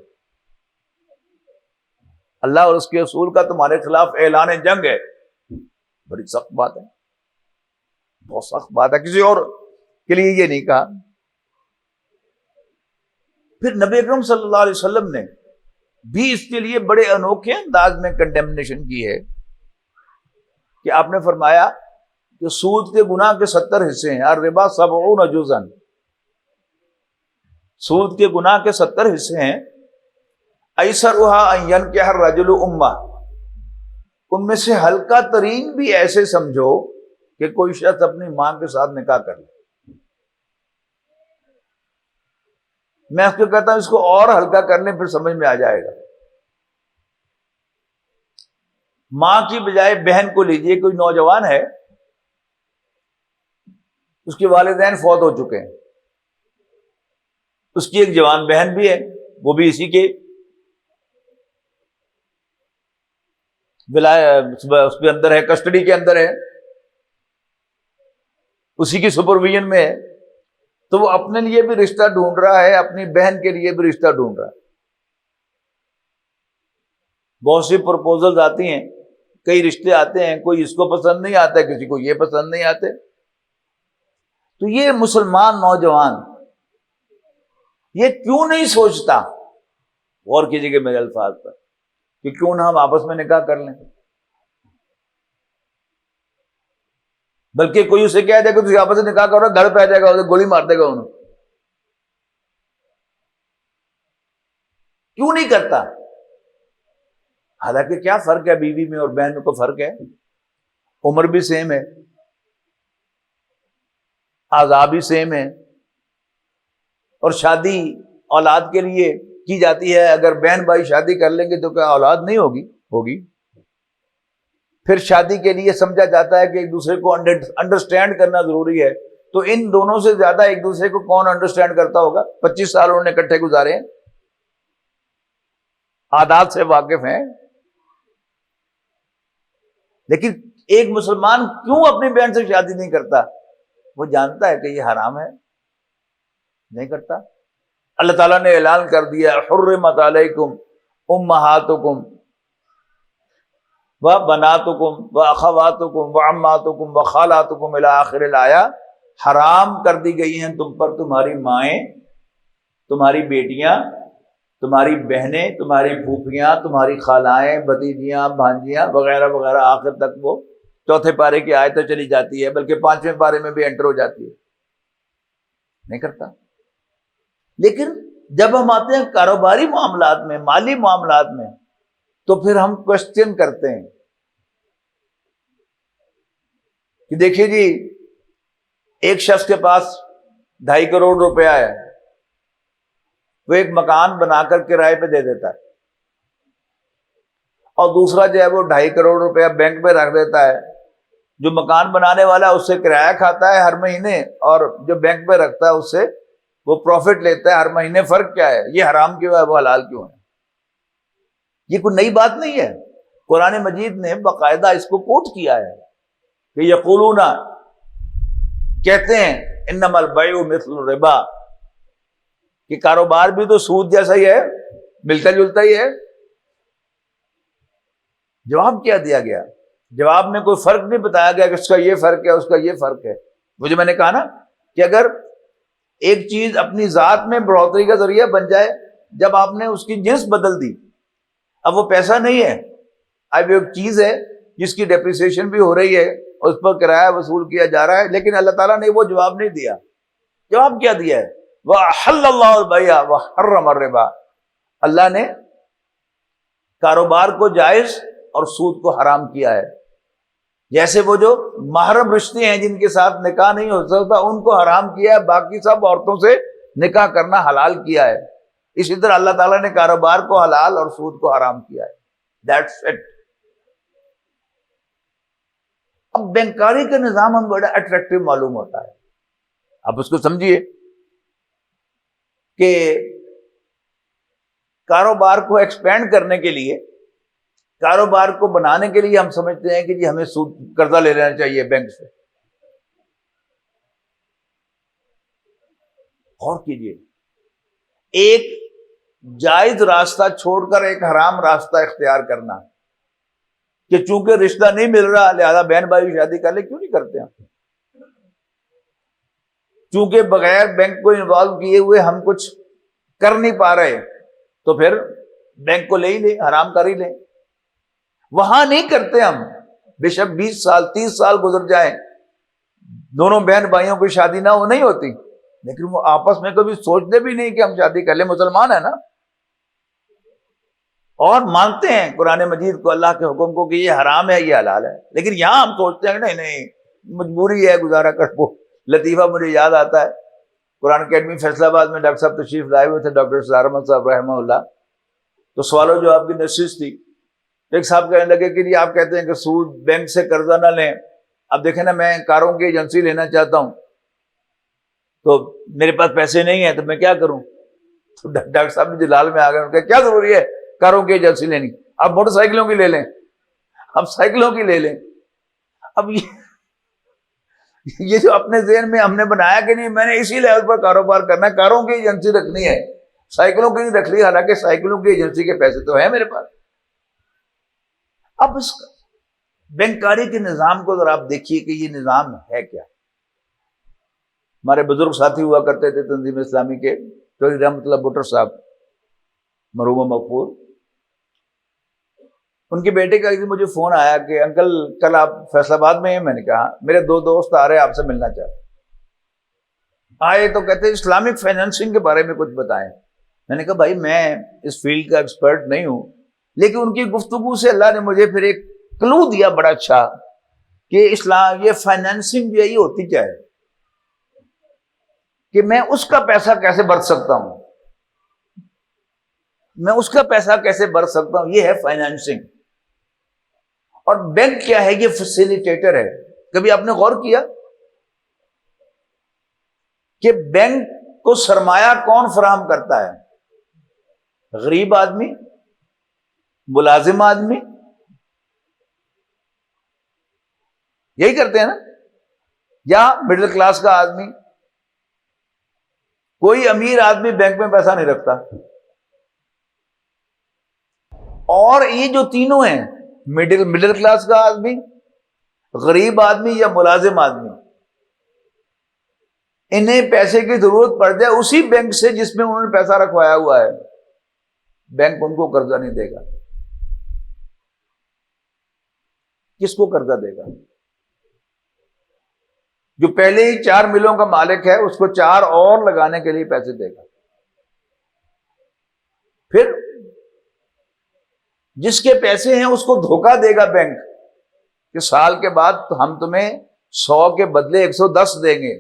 اللہ اور اس کے رسول کا تمہارے خلاف اعلان جنگ ہے۔ بڑی سخت بات ہے، بہت سخت بات ہے، کسی اور کے لیے یہ نہیں کہا۔ پھر نبی اکرم صلی اللہ علیہ وسلم نے بھی اس کے لیے بڑے انوکھے انداز میں کنڈیمنیشن کی ہے کہ آپ نے فرمایا کہ سود کے گناہ کے 70 حصے ہیں، الربا 70 جزءا، سود کے گناہ کے 70 حصے ہیں، ایسرها ان ينكح الرجل امہ، ان میں سے ہلکا ترین بھی ایسے سمجھو کہ کوئی شخص اپنی ماں کے ساتھ نکاح کر لے۔ میں اس کو کہتا ہوں اس کو اور ہلکا کر لیں، پھر سمجھ میں آ جائے گا۔ ماں کی بجائے بہن کو لیجئے، کوئی نوجوان ہے، اس کے والدین فوت ہو چکے ہیں، اس کی ایک جوان بہن بھی ہے، وہ بھی اسی کے اس کے اندر ہے، کسٹڈی کے اندر ہے، اسی کی سپرویژن میں ہے، تو وہ اپنے لیے بھی رشتہ ڈھونڈ رہا ہے، اپنی بہن کے لیے بھی رشتہ ڈھونڈ رہا ہے۔ بہت سی پرپوزلز آتی ہیں، کئی رشتے آتے ہیں، کوئی اس کو پسند نہیں آتا ہے، کسی کو یہ پسند نہیں آتے۔ تو یہ مسلمان نوجوان یہ کیوں نہیں سوچتا، غور کیجیے کہ میرے الفاظ پر، کہ کیوں نہ ہم آپس میں نکاح کر لیں، بلکہ کوئی اسے کہہ دے کہ تم آپس میں نکاح کرو، گھر پہ آ جائے گا، اسے گولی مار دے گا انہوں۔ کیوں نہیں کرتا؟ حالانکہ کیا فرق ہے بیوی میں اور بہن میں؟ کو فرق ہے، عمر بھی سیم ہے، اعضاء بھی سیم ہے، اور شادی اولاد کے لیے کی جاتی ہے۔ اگر بہن بھائی شادی کر لیں گے تو کیا اولاد نہیں ہوگی؟ پھر شادی کے لیے سمجھا جاتا ہے کہ ایک دوسرے کو انڈرسٹینڈ کرنا ضروری ہے، تو ان دونوں سے زیادہ ایک دوسرے کو کون انڈرسٹینڈ کرتا ہوگا؟ 25 سال انہوں نے اکٹھے گزارے ہیں، عادات سے واقف ہیں۔ لیکن ایک مسلمان کیوں اپنی بہن سے شادی نہیں کرتا؟ وہ جانتا ہے کہ یہ حرام ہے، نہیں کرتا۔ اللہ تعالیٰ نے اعلان کر دیا حرمت علیکم امہاتکم وبناتکم واخواتکم وعماتکم وخالاتکم الی آخر الآیہ، حرام کر دی گئی ہیں تم پر تمہاری مائیں، تمہاری بیٹیاں، تمہاری بہنیں، تمہاری پھوپھیاں، تمہاری خالائیں، بھتیجیاں، بھانجیاں وغیرہ وغیرہ، آخر تک وہ چوتھے پارے کی آیتیں چلی جاتی ہے، بلکہ 5ویں پارے میں بھی انٹر ہو جاتی ہے۔ نہیں کرتا۔ لیکن جب ہم آتے ہیں کاروباری معاملات میں، مالی معاملات میں، تو پھر ہم کوشچن کرتے ہیں کہ دیکھیے جی، ایک شخص کے پاس 2.5 کروڑ روپیہ ہے، وہ ایک مکان بنا کر کرائے پہ دے دیتا ہے، اور دوسرا جو ہے وہ 2.5 کروڑ روپیہ بینک میں رکھ دیتا ہے، جو مکان بنانے والا اس سے کرایہ کھاتا ہے ہر مہینے، اور جو بینک میں رکھتا ہے اس سے وہ پروفٹ لیتا ہے ہر مہینے، فرق کیا ہے؟ یہ حرام کیوں ہے، وہ حلال کیوں ہے؟ یہ کوئی نئی بات نہیں ہے، قرآن مجید نے باقاعدہ اس کو کوٹ کیا ہے کہ یقولون، کہتے ہیں انما البیع مثل الربا، کہ کاروبار بھی تو سود جیسا ہی ہے، ملتا جلتا ہی ہے۔ جواب کیا دیا گیا؟ جواب میں کوئی فرق نہیں بتایا گیا کہ اس کا یہ فرق ہے، اس کا یہ فرق ہے۔ مجھے میں نے کہا نا کہ اگر ایک چیز اپنی ذات میں بڑھوتری کا ذریعہ بن جائے، جب آپ نے اس کی جنس بدل دی، اب وہ پیسہ نہیں ہے، اب ایک چیز ہے جس کی ڈیپریسیشن بھی ہو رہی ہے، اس پر کرایہ وصول کیا جا رہا ہے، لیکن اللہ تعالیٰ نے وہ جواب نہیں دیا۔ جواب کیا دیا ہے؟ وَأَحَلَّ اللَّهُ الْبَيْعَ وَحَرَّمَ الرِّبَا، اللہ نے کاروبار کو جائز اور سود کو حرام کیا ہے۔ جیسے وہ جو محرم رشتے ہیں جن کے ساتھ نکاح نہیں ہو سکتا ان کو حرام کیا ہے، باقی سب عورتوں سے نکاح کرنا حلال کیا ہے، اسی طرح اللہ تعالیٰ نے کاروبار کو حلال اور سود کو حرام کیا ہے۔ That's it۔ اب بینکاری کا نظام ہم بڑا اٹریکٹیو معلوم ہوتا ہے، آپ اس کو سمجھیے کہ کاروبار کو ایکسپینڈ کرنے کے لیے، کاروبار کو بنانے کے لیے ہم سمجھتے ہیں کہ جی ہمیں سود قرضہ لے لینا چاہیے بینک سے۔ غور کیجیے، ایک جائز راستہ چھوڑ کر ایک حرام راستہ اختیار کرنا کہ چونکہ رشتہ نہیں مل رہا لہذا بہن بھائی شادی کر لے، کیوں نہیں کرتے ہم؟ چونکہ بغیر بینک کو انوالو کیے ہوئے ہم کچھ کر نہیں پا رہے تو پھر بینک کو لے ہی لیں، حرام کر ہی لیں۔ وہاں نہیں کرتے ہم، بے شک 20 سال 30 سال گزر جائیں، دونوں بہن بھائیوں کی شادی نہ ہو نہیں ہوتی، لیکن وہ آپس میں کبھی سوچتے بھی نہیں کہ ہم شادی کر لیں، مسلمان ہیں نا، اور مانتے ہیں قرآن مجید کو، اللہ کے حکم کو کہ یہ حرام ہے یہ حلال ہے، لیکن یہاں ہم سوچتے ہیں کہ نہیں نہیں مجبوری ہے گزارا کر وہ۔ لطیفہ مجھے یاد آتا ہے، قرآن اکیڈمی فیصلہ آباد میں ڈاکٹر صاحب تشریف لائے ہوئے تھے، ڈاکٹر سرار احمد صاحب رحمہ اللہ، تو سوال و جواب کی نشست تھی، ایک صاحب کہنے لگے کہ جی آپ کہتے ہیں کہ سود بینک سے قرضہ نہ لیں، اب دیکھیں نا میں کاروں کی ایجنسی لینا چاہتا ہوں تو میرے پاس پیسے نہیں ہیں تو میں کیا کروں؟ تو ڈاکٹر صاحب بھی جلال میں آ گئے، ان کا کیا ضروری ہے کاروں کی ایجنسی لینی، آپ موٹر سائیکلوں کی لے لیں، آپ سائیکلوں کی لے لیں۔ اب یہ جو اپنے ذہن میں ہم نے بنایا کہ نہیں میں نے اسی لیول پر کاروبار کرنا ہے، کاروں کی ایجنسی رکھنی ہے، سائیکلوں کی نہیں رکھ لی، حالانکہ سائیکلوں کی ایجنسی کے پیسے تو ہیں میرے پاس۔ اب اس بینکاری کے نظام کو ذرا آپ دیکھیے کہ یہ نظام ہے کیا۔ ہمارے بزرگ ساتھی ہوا کرتے تھے تنظیم اسلامی کے، چودھری رحمت اللہ بٹر صاحب مرحوم مغفور، ان کے بیٹے کا ایک دن مجھے فون آیا کہ انکل کل آپ فیصل آباد میں ہیں؟ میں نے کہا میرے 2 دوست آ رہے ہیں آپ سے ملنا چاہتے ہیں۔ آئے تو کہتے ہیں اسلامک فائنینسنگ کے بارے میں کچھ بتائیں۔ میں نے کہا بھائی میں اس فیلڈ کا ایکسپرٹ نہیں ہوں، لیکن ان کی گفتگو سے اللہ نے مجھے پھر ایک کلو دیا بڑا اچھا کہ اسلام یہ فائنینسنگ جو ہے یہ ہوتی کیا ہے، کہ میں اس کا پیسہ کیسے برت سکتا ہوں، میں اس کا پیسہ کیسے برت سکتا ہوں، یہ ہے فائنینسنگ۔ اور بینک کیا ہے؟ یہ فیسیلیٹیٹر ہے۔ کبھی آپ نے غور کیا کہ بینک کو سرمایہ کون فراہم کرتا ہے؟ غریب آدمی، ملازم آدمی، یہی کرتے ہیں نا، یا مڈل کلاس کا آدمی۔ کوئی امیر آدمی بینک میں پیسہ نہیں رکھتا، اور یہ جو تینوں ہیں مڈل کلاس کا آدمی، غریب آدمی یا ملازم آدمی، انہیں پیسے کی ضرورت پڑ جائے اسی بینک سے جس میں انہوں نے پیسہ رکھوایا ہوا ہے، بینک ان کو قرضہ نہیں دے گا۔ کس کو قرضہ دے گا؟ جو پہلے ہی 4 ملوں کا مالک ہے اس کو 4 اور لگانے کے لیے پیسے دے گا۔ پھر جس کے پیسے ہیں اس کو دھوکہ دے گا بینک کہ سال کے بعد ہم تمہیں 100 کے بدلے 110 دیں گے،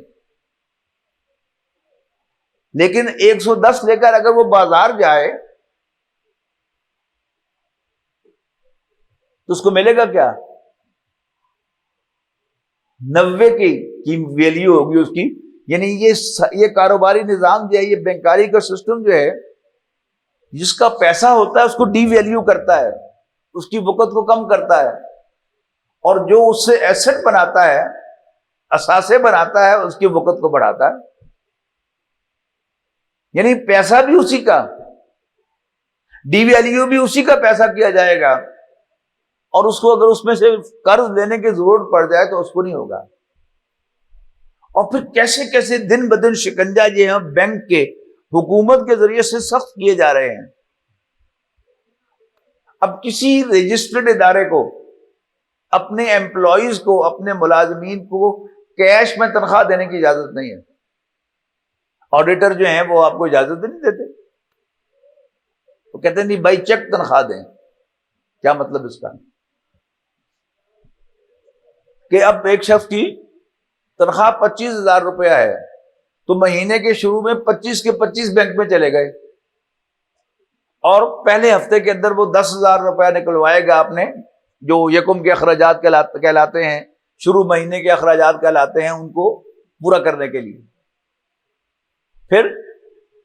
لیکن 110 لے کر اگر وہ بازار جائے تو اس کو ملے گا کیا؟ 90 کی ویلیو ہوگی اس کی. یعنی یہ کاروباری نظام جو ہے، یہ بینکاری کا سسٹم جو ہے، جس کا پیسہ ہوتا ہے اس کو ڈی ویلیو کرتا ہے، اس کی وقت کو کم کرتا ہے، اور جو اس سے ایسٹ بناتا ہے، اثاثے بناتا ہے، اس کی وقت کو بڑھاتا ہے. یعنی پیسہ بھی اسی کا، ڈی ویلیو بھی اسی کا پیسہ کیا جائے گا، اور اس کو اگر اس میں سے قرض لینے کی ضرورت پڑ جائے تو اس کو نہیں ہوگا. اور پھر کیسے کیسے دن بدن شکنجہ جو ہے بینک کے، حکومت کے ذریعے سے سخت کیے جا رہے ہیں. اب کسی رجسٹرڈ ادارے کو اپنے ایمپلائیز کو، اپنے ملازمین کو کیش میں تنخواہ دینے کی اجازت نہیں ہے. آڈیٹر جو ہیں وہ آپ کو اجازت نہیں دیتے، وہ کہتے ہیں نہیں بھائی چیک تنخواہ دیں. کیا مطلب اس کا؟ کہ اب ایک شخص کی تنخواہ 25,000 روپیہ ہے، تو مہینے کے شروع میں 25 کے 25 بینک میں چلے گئے، اور پہلے ہفتے کے اندر وہ 10,000 روپیہ نکلوائے گا اپنے جو یکم کے اخراجات کہلاتے ہیں، شروع مہینے کے اخراجات کہلاتے ہیں، ان کو پورا کرنے کے لیے. پھر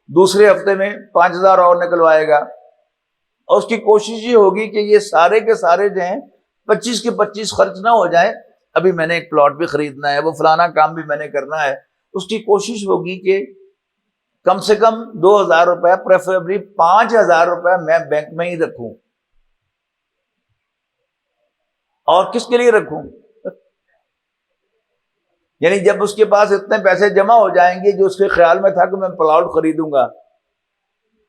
دوسرے ہفتے میں 5,000 اور نکلوائے گا، اور اس کی کوشش یہ ہوگی کہ یہ سارے کے سارے جو ہیں 25 کے 25 خرچ نہ ہو جائیں. ابھی میں نے ایک پلاٹ بھی خریدنا ہے، وہ فلانا کام بھی میں نے کرنا ہے. اس کی کوشش ہوگی کہ کم سے کم 2,000 روپیہ، پریفریبلی 5,000 روپیہ میں بینک میں ہی رکھوں. اور کس کے لیے رکھوں؟ یعنی جب اس کے پاس اتنے پیسے جمع ہو جائیں گے، جو اس کے خیال میں تھا کہ میں پلاٹ خریدوں گا،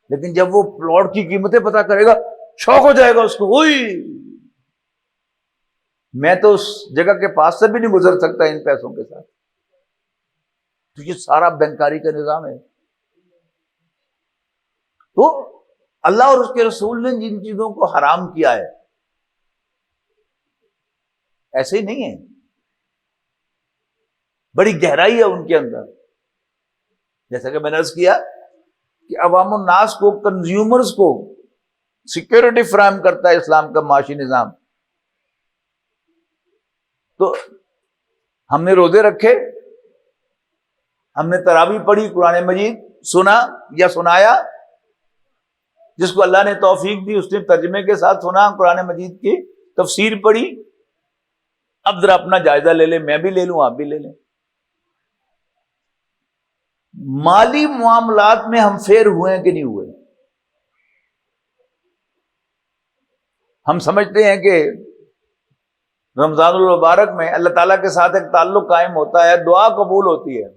لیکن جب وہ پلاٹ کی قیمتیں پتہ کرے گا، شوق ہو جائے گا اس کو، ہوئی میں تو اس جگہ کے پاس سے بھی نہیں گزر سکتا ان پیسوں کے ساتھ. تو یہ سارا بینکاری کا نظام ہے. تو اللہ اور اس کے رسول نے جن چیزوں کو حرام کیا ہے، ایسے ہی نہیں ہے، بڑی گہرائی ہے ان کے اندر. جیسا کہ میں نے عرض کیا کہ عوام الناس کو، کنزیومرز کو سیکیورٹی فراہم کرتا ہے اسلام کا معاشی نظام. تو ہم نے روزے رکھے، ہم نے تراویح پڑھی، قرآن مجید سنا یا سنایا، جس کو اللہ نے توفیق دی اس نے ترجمے کے ساتھ سنا، قرآن مجید کی تفسیر پڑھی. اب ذرا اپنا جائزہ لے لیں، میں بھی لے لوں، آپ بھی لے لیں. مالی معاملات میں ہم فیر ہوئے ہیں کہ نہیں ہوئے؟ ہم سمجھتے ہیں کہ رمضان المبارک میں اللہ تعالیٰ کے ساتھ ایک تعلق قائم ہوتا ہے، دعا قبول ہوتی ہے.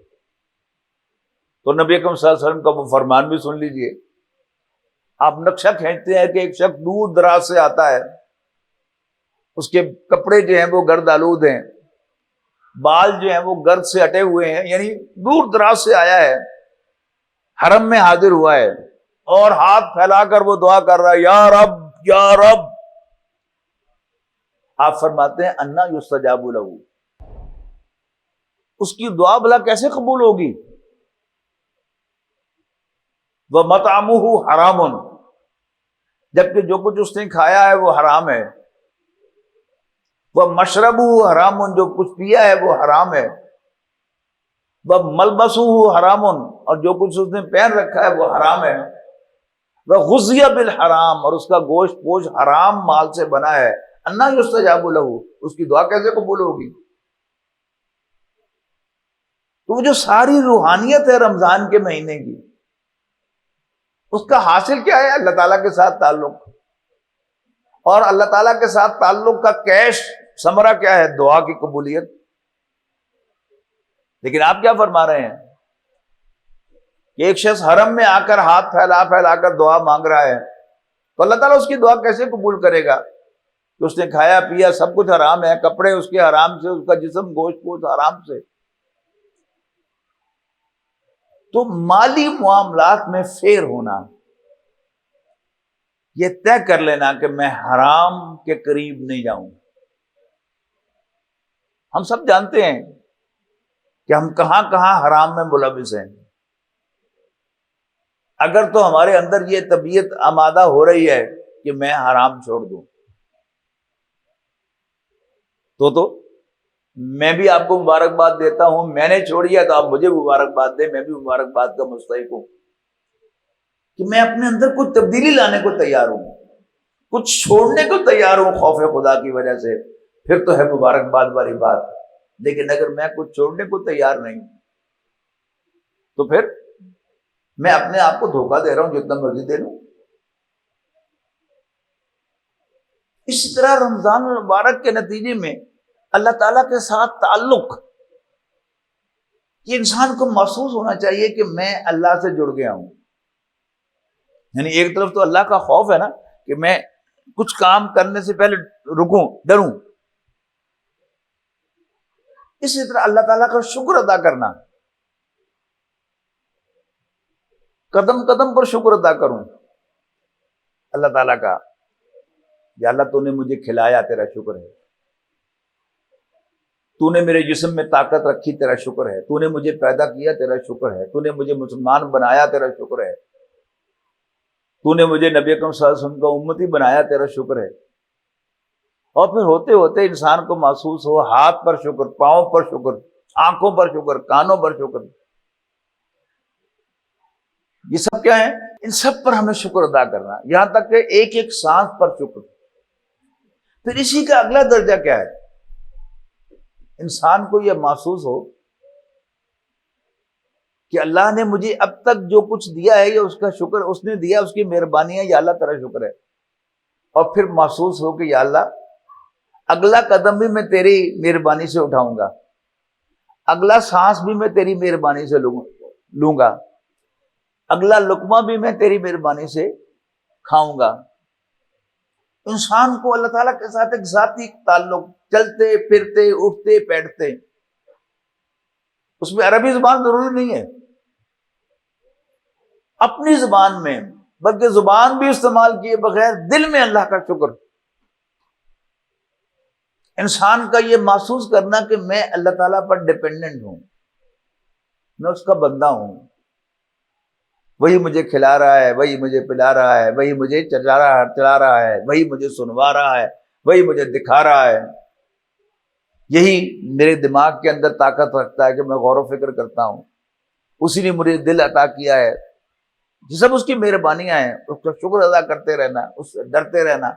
تو نبی اکرم صلی اللہ علیہ وسلم کا وہ فرمان بھی سن لیجئے. آپ نقشہ کھینچتے ہیں کہ ایک شخص دور دراز سے آتا ہے، اس کے کپڑے جو ہیں وہ گرد آلود ہیں، بال جو ہیں وہ گرد سے ہٹے ہوئے ہیں، یعنی دور دراز سے آیا ہے، حرم میں حاضر ہوا ہے، اور ہاتھ پھیلا کر وہ دعا کر رہا ہے، یا رب یا رب. آپ فرماتے ہیں انا یستجاب لہ، اس کی دعا بھلا کیسے قبول ہوگی؟ وَمَطْعَمُهُ حَرَامٌ، جبکہ جو کچھ اس نے کھایا ہے وہ حرام ہے. وَمَشْرَبُهُ حَرَامٌ، جو کچھ پیا ہے وہ حرام ہے. وَمَلْبَسُهُ حَرَامٌ، اور جو کچھ اس نے پہن رکھا ہے وہ حرام ہے. وَغُذِّيَ بِالْحَرَام، اور اس کا گوشت پوش حرام مال سے بنا ہے. انا یستجاب لہ، اس کی دعا کیسے قبول ہوگی؟ تو وہ جو ساری روحانیت ہے رمضان کے مہینے کی، اس کا حاصل کیا ہے؟ اللہ تعالیٰ کے ساتھ تعلق. اور اللہ تعالیٰ کے ساتھ تعلق کا کیش ثمرہ کیا ہے؟ دعا کی قبولیت. لیکن آپ کیا فرما رہے ہیں کہ ایک شخص حرم میں آ کر ہاتھ پھیلا پھیلا کر دعا مانگ رہا ہے، تو اللہ تعالیٰ اس کی دعا کیسے قبول کرے گا کہ اس نے کھایا پیا سب کچھ حرام ہے، کپڑے اس کے حرام سے، اس کا جسم گوشت پوش حرام سے. تو مالی معاملات میں فیر ہونا، یہ طے کر لینا کہ میں حرام کے قریب نہیں جاؤں. ہم سب جانتے ہیں کہ ہم کہاں کہاں حرام میں ملوث ہیں. اگر تو ہمارے اندر یہ طبیعت آمادہ ہو رہی ہے کہ میں حرام چھوڑ دوں، تو میں بھی آپ کو مبارکباد دیتا ہوں، میں نے چھوڑی ہے تو آپ مجھے مبارکباد دیں، میں بھی مبارکباد کا مستحق ہوں کہ میں اپنے اندر کچھ تبدیلی لانے کو تیار ہوں، کچھ چھوڑنے کو تیار ہوں خوف خدا کی وجہ سے، پھر تو ہے مبارکباد والی بات۔ لیکن اگر میں کچھ چھوڑنے کو تیار نہیں تو پھر میں اپنے آپ کو دھوکہ دے رہا ہوں جتنا مرضی دے لوں۔ اسی طرح رمضان المبارک کے نتیجے میں اللہ تعالیٰ کے ساتھ تعلق، یہ انسان کو محسوس ہونا چاہیے کہ میں اللہ سے جڑ گیا ہوں۔ یعنی ایک طرف تو اللہ کا خوف ہے نا کہ میں کچھ کام کرنے سے پہلے رکوں، ڈروں، اسی طرح اللہ تعالیٰ کا شکر ادا کرنا، قدم قدم پر شکر ادا کروں اللہ تعالیٰ کا، یا اللہ تو نے مجھے کھلایا، تیرا شکر ہے، تو نے میرے جسم میں طاقت رکھی، تیرا شکر ہے، تو نے مجھے پیدا کیا، تیرا شکر ہے، تو نے مجھے مسلمان بنایا، تیرا شکر ہے، تو نے مجھے نبی اکرم صلی اللہ علیہ وسلم کا امتی بنایا، تیرا شکر ہے۔ اور پھر ہوتے ہوتے انسان کو محسوس ہو ہاتھ پر شکر، پاؤں پر شکر، آنکھوں پر شکر، کانوں پر شکر، یہ سب کیا ہے؟ ان سب پر ہمیں شکر ادا کرنا، یہاں تک کہ ایک ایک سانس پر شکر۔ پھر اسی کا اگلا درجہ کیا ہے؟ انسان کو یہ محسوس ہو کہ اللہ نے مجھے اب تک جو کچھ دیا ہے یہ اس کا شکر، اس نے دیا، اس کی مہربانی ہے، یا اللہ تیرا شکر ہے۔ اور پھر محسوس ہو کہ یا اللہ اگلا قدم بھی میں تیری مہربانی سے اٹھاؤں گا، اگلا سانس بھی میں تیری مہربانی سے لوں گا، اگلا لقمہ بھی میں تیری مہربانی سے کھاؤں گا۔ انسان کو اللہ تعالیٰ کے ساتھ ایک ذاتی تعلق، چلتے پھرتے اٹھتے بیٹھتے، اس میں عربی زبان ضروری نہیں ہے، اپنی زبان میں، بلکہ زبان بھی استعمال کیے بغیر دل میں اللہ کا شکر۔ انسان کا یہ محسوس کرنا کہ میں اللہ تعالیٰ پر ڈیپینڈنٹ ہوں، میں اس کا بندہ ہوں، وہی مجھے کھلا رہا ہے، وہی مجھے پلا رہا ہے، وہی مجھے چلا رہا ہے، وہی مجھے سنوا رہا ہے، وہی مجھے دکھا رہا ہے، یہی میرے دماغ کے اندر طاقت رکھتا ہے کہ میں غور و فکر کرتا ہوں، اسی نے مجھے دل عطا کیا ہے، یہ سب اس کی مہربانیاں ہیں، اس کا شکر ادا کرتے رہنا، اس سے ڈرتے رہنا،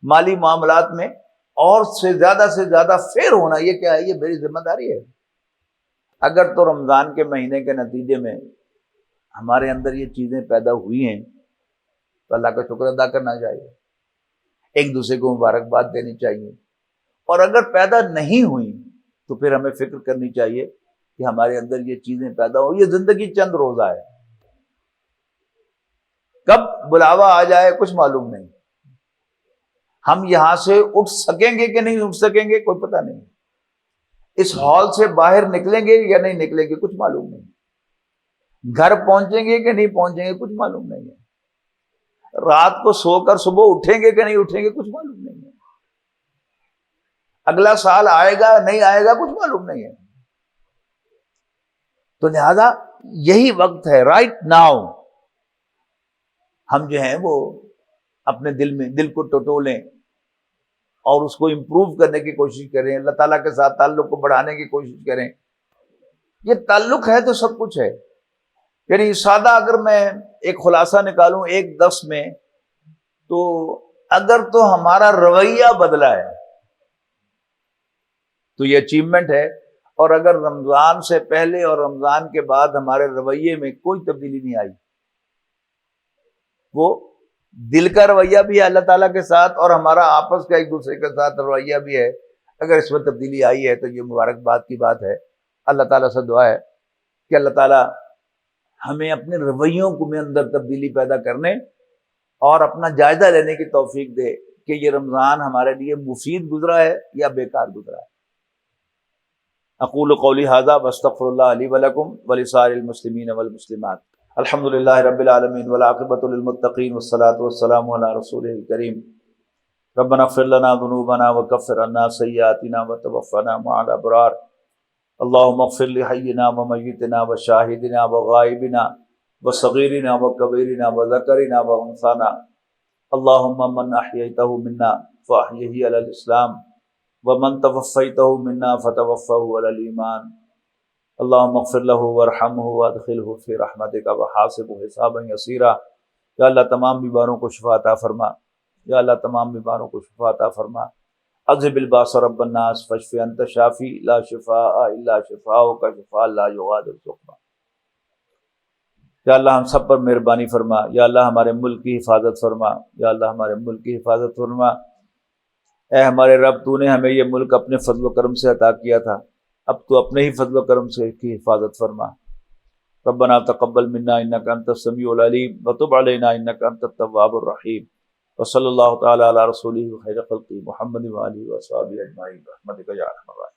مالی معاملات میں اور سے زیادہ فیر ہونا، یہ کیا ہے؟ یہ میری ذمہ داری ہے۔ اگر تو رمضان کے مہینے کے نتیجے میں ہمارے اندر یہ چیزیں پیدا ہوئی ہیں تو اللہ کا شکر ادا کرنا چاہیے، ایک دوسرے کو مبارکباد دینی چاہیے، اور اگر پیدا نہیں ہوئی تو پھر ہمیں فکر کرنی چاہیے کہ ہمارے اندر یہ چیزیں پیدا ہو۔ یہ زندگی چند روزہ ہے، کب بلاوا آ جائے کچھ معلوم نہیں، ہم یہاں سے اٹھ سکیں گے کہ نہیں اٹھ سکیں گے کوئی پتہ نہیں، اس ہال سے باہر نکلیں گے یا نہیں نکلیں گے کچھ معلوم نہیں، گھر پہنچیں گے کہ نہیں پہنچیں گے کچھ معلوم نہیں ہے، رات کو سو کر صبح اٹھیں گے کہ نہیں اٹھیں گے کچھ معلوم نہیں ہے، اگلا سال آئے گا نہیں آئے گا کچھ معلوم نہیں ہے۔ تو لہذا یہی وقت ہے، رائٹ ناؤ، ہم جو ہیں وہ اپنے دل کو ٹٹولیں اور اس کو امپروو کرنے کی کوشش کریں، اللہ تعالیٰ کے ساتھ تعلق کو بڑھانے کی کوشش کریں۔ یہ تعلق ہے تو سب کچھ ہے۔ یعنی سادہ اگر میں ایک خلاصہ نکالوں ایک درس میں، تو اگر تو ہمارا رویہ بدلا ہے تو یہ اچیومنٹ ہے، اور اگر رمضان سے پہلے اور رمضان کے بعد ہمارے رویے میں کوئی تبدیلی نہیں آئی، وہ دل کا رویہ بھی ہے اللہ تعالیٰ کے ساتھ اور ہمارا آپس کا ایک دوسرے کے ساتھ رویہ بھی ہے، اگر اس میں تبدیلی آئی ہے تو یہ مبارکباد کی بات ہے۔ اللہ تعالیٰ سے دعا ہے کہ اللہ تعالیٰ ہمیں اپنے رویوں کو میں اندر تبدیلی پیدا کرنے اور اپنا جائزہ لینے کی توفیق دے کہ یہ رمضان ہمارے لیے مفید گزرا ہے یا بیکار گزرا ہے۔ اقول قولی ھذا واستغفر اللہ لی ولکم ولسائر المسلمین والمسلمات۔ الحمد للہ رب العالمین والعاقبۃ للمتقین والصلاۃ والسلام علی رسولہ الکریم۔ ربنا اغفر لنا ذنوبنا وکفر عنا سیئاتنا وتوفنا مع الابرار۔ اللهم اغفر لحينا وميتنا وشاهدنا وغائبنا وصغيرنا وكبيرنا وذكرنا وانثانا، اللهم من احييته منا فاحيه على الاسلام ومن توفیتہ منا فتوفہ علی الایمان اللہم اغفر لہ وارحمہ وادخلہ فی رحمتک وحاسبہ حسابا یسیرا۔ یا اللہ تمام بیماروں کو شفا عطا فرما، یا اللہ تمام بیماروں کو شفا عطا فرما۔ اذهب الباس رب الناس فاشف انت شافی لا شفاء الا شفاؤک شفاء لا یغادر سقما۔ یا اللہ ہم سب پر مہربانی فرما، یا اللہ ہمارے ملک کی حفاظت فرما، یا اللہ ہمارے ملک کی حفاظت فرما۔ اے ہمارے رب، تو نے ہمیں یہ ملک اپنے فضل و کرم سے عطا کیا تھا، اب تو اپنے ہی فضل و کرم سے کی حفاظت فرما۔ ربنا تقبل منا انک انت السمیع العلیم وتب علینا انک انت التواب الرحیم۔ وصلی اللہ تعالی علی رسولہ خیر خلقہ محمد وآلہ وصحبہ اجمعین برحمتک یا ارحم الراحمین۔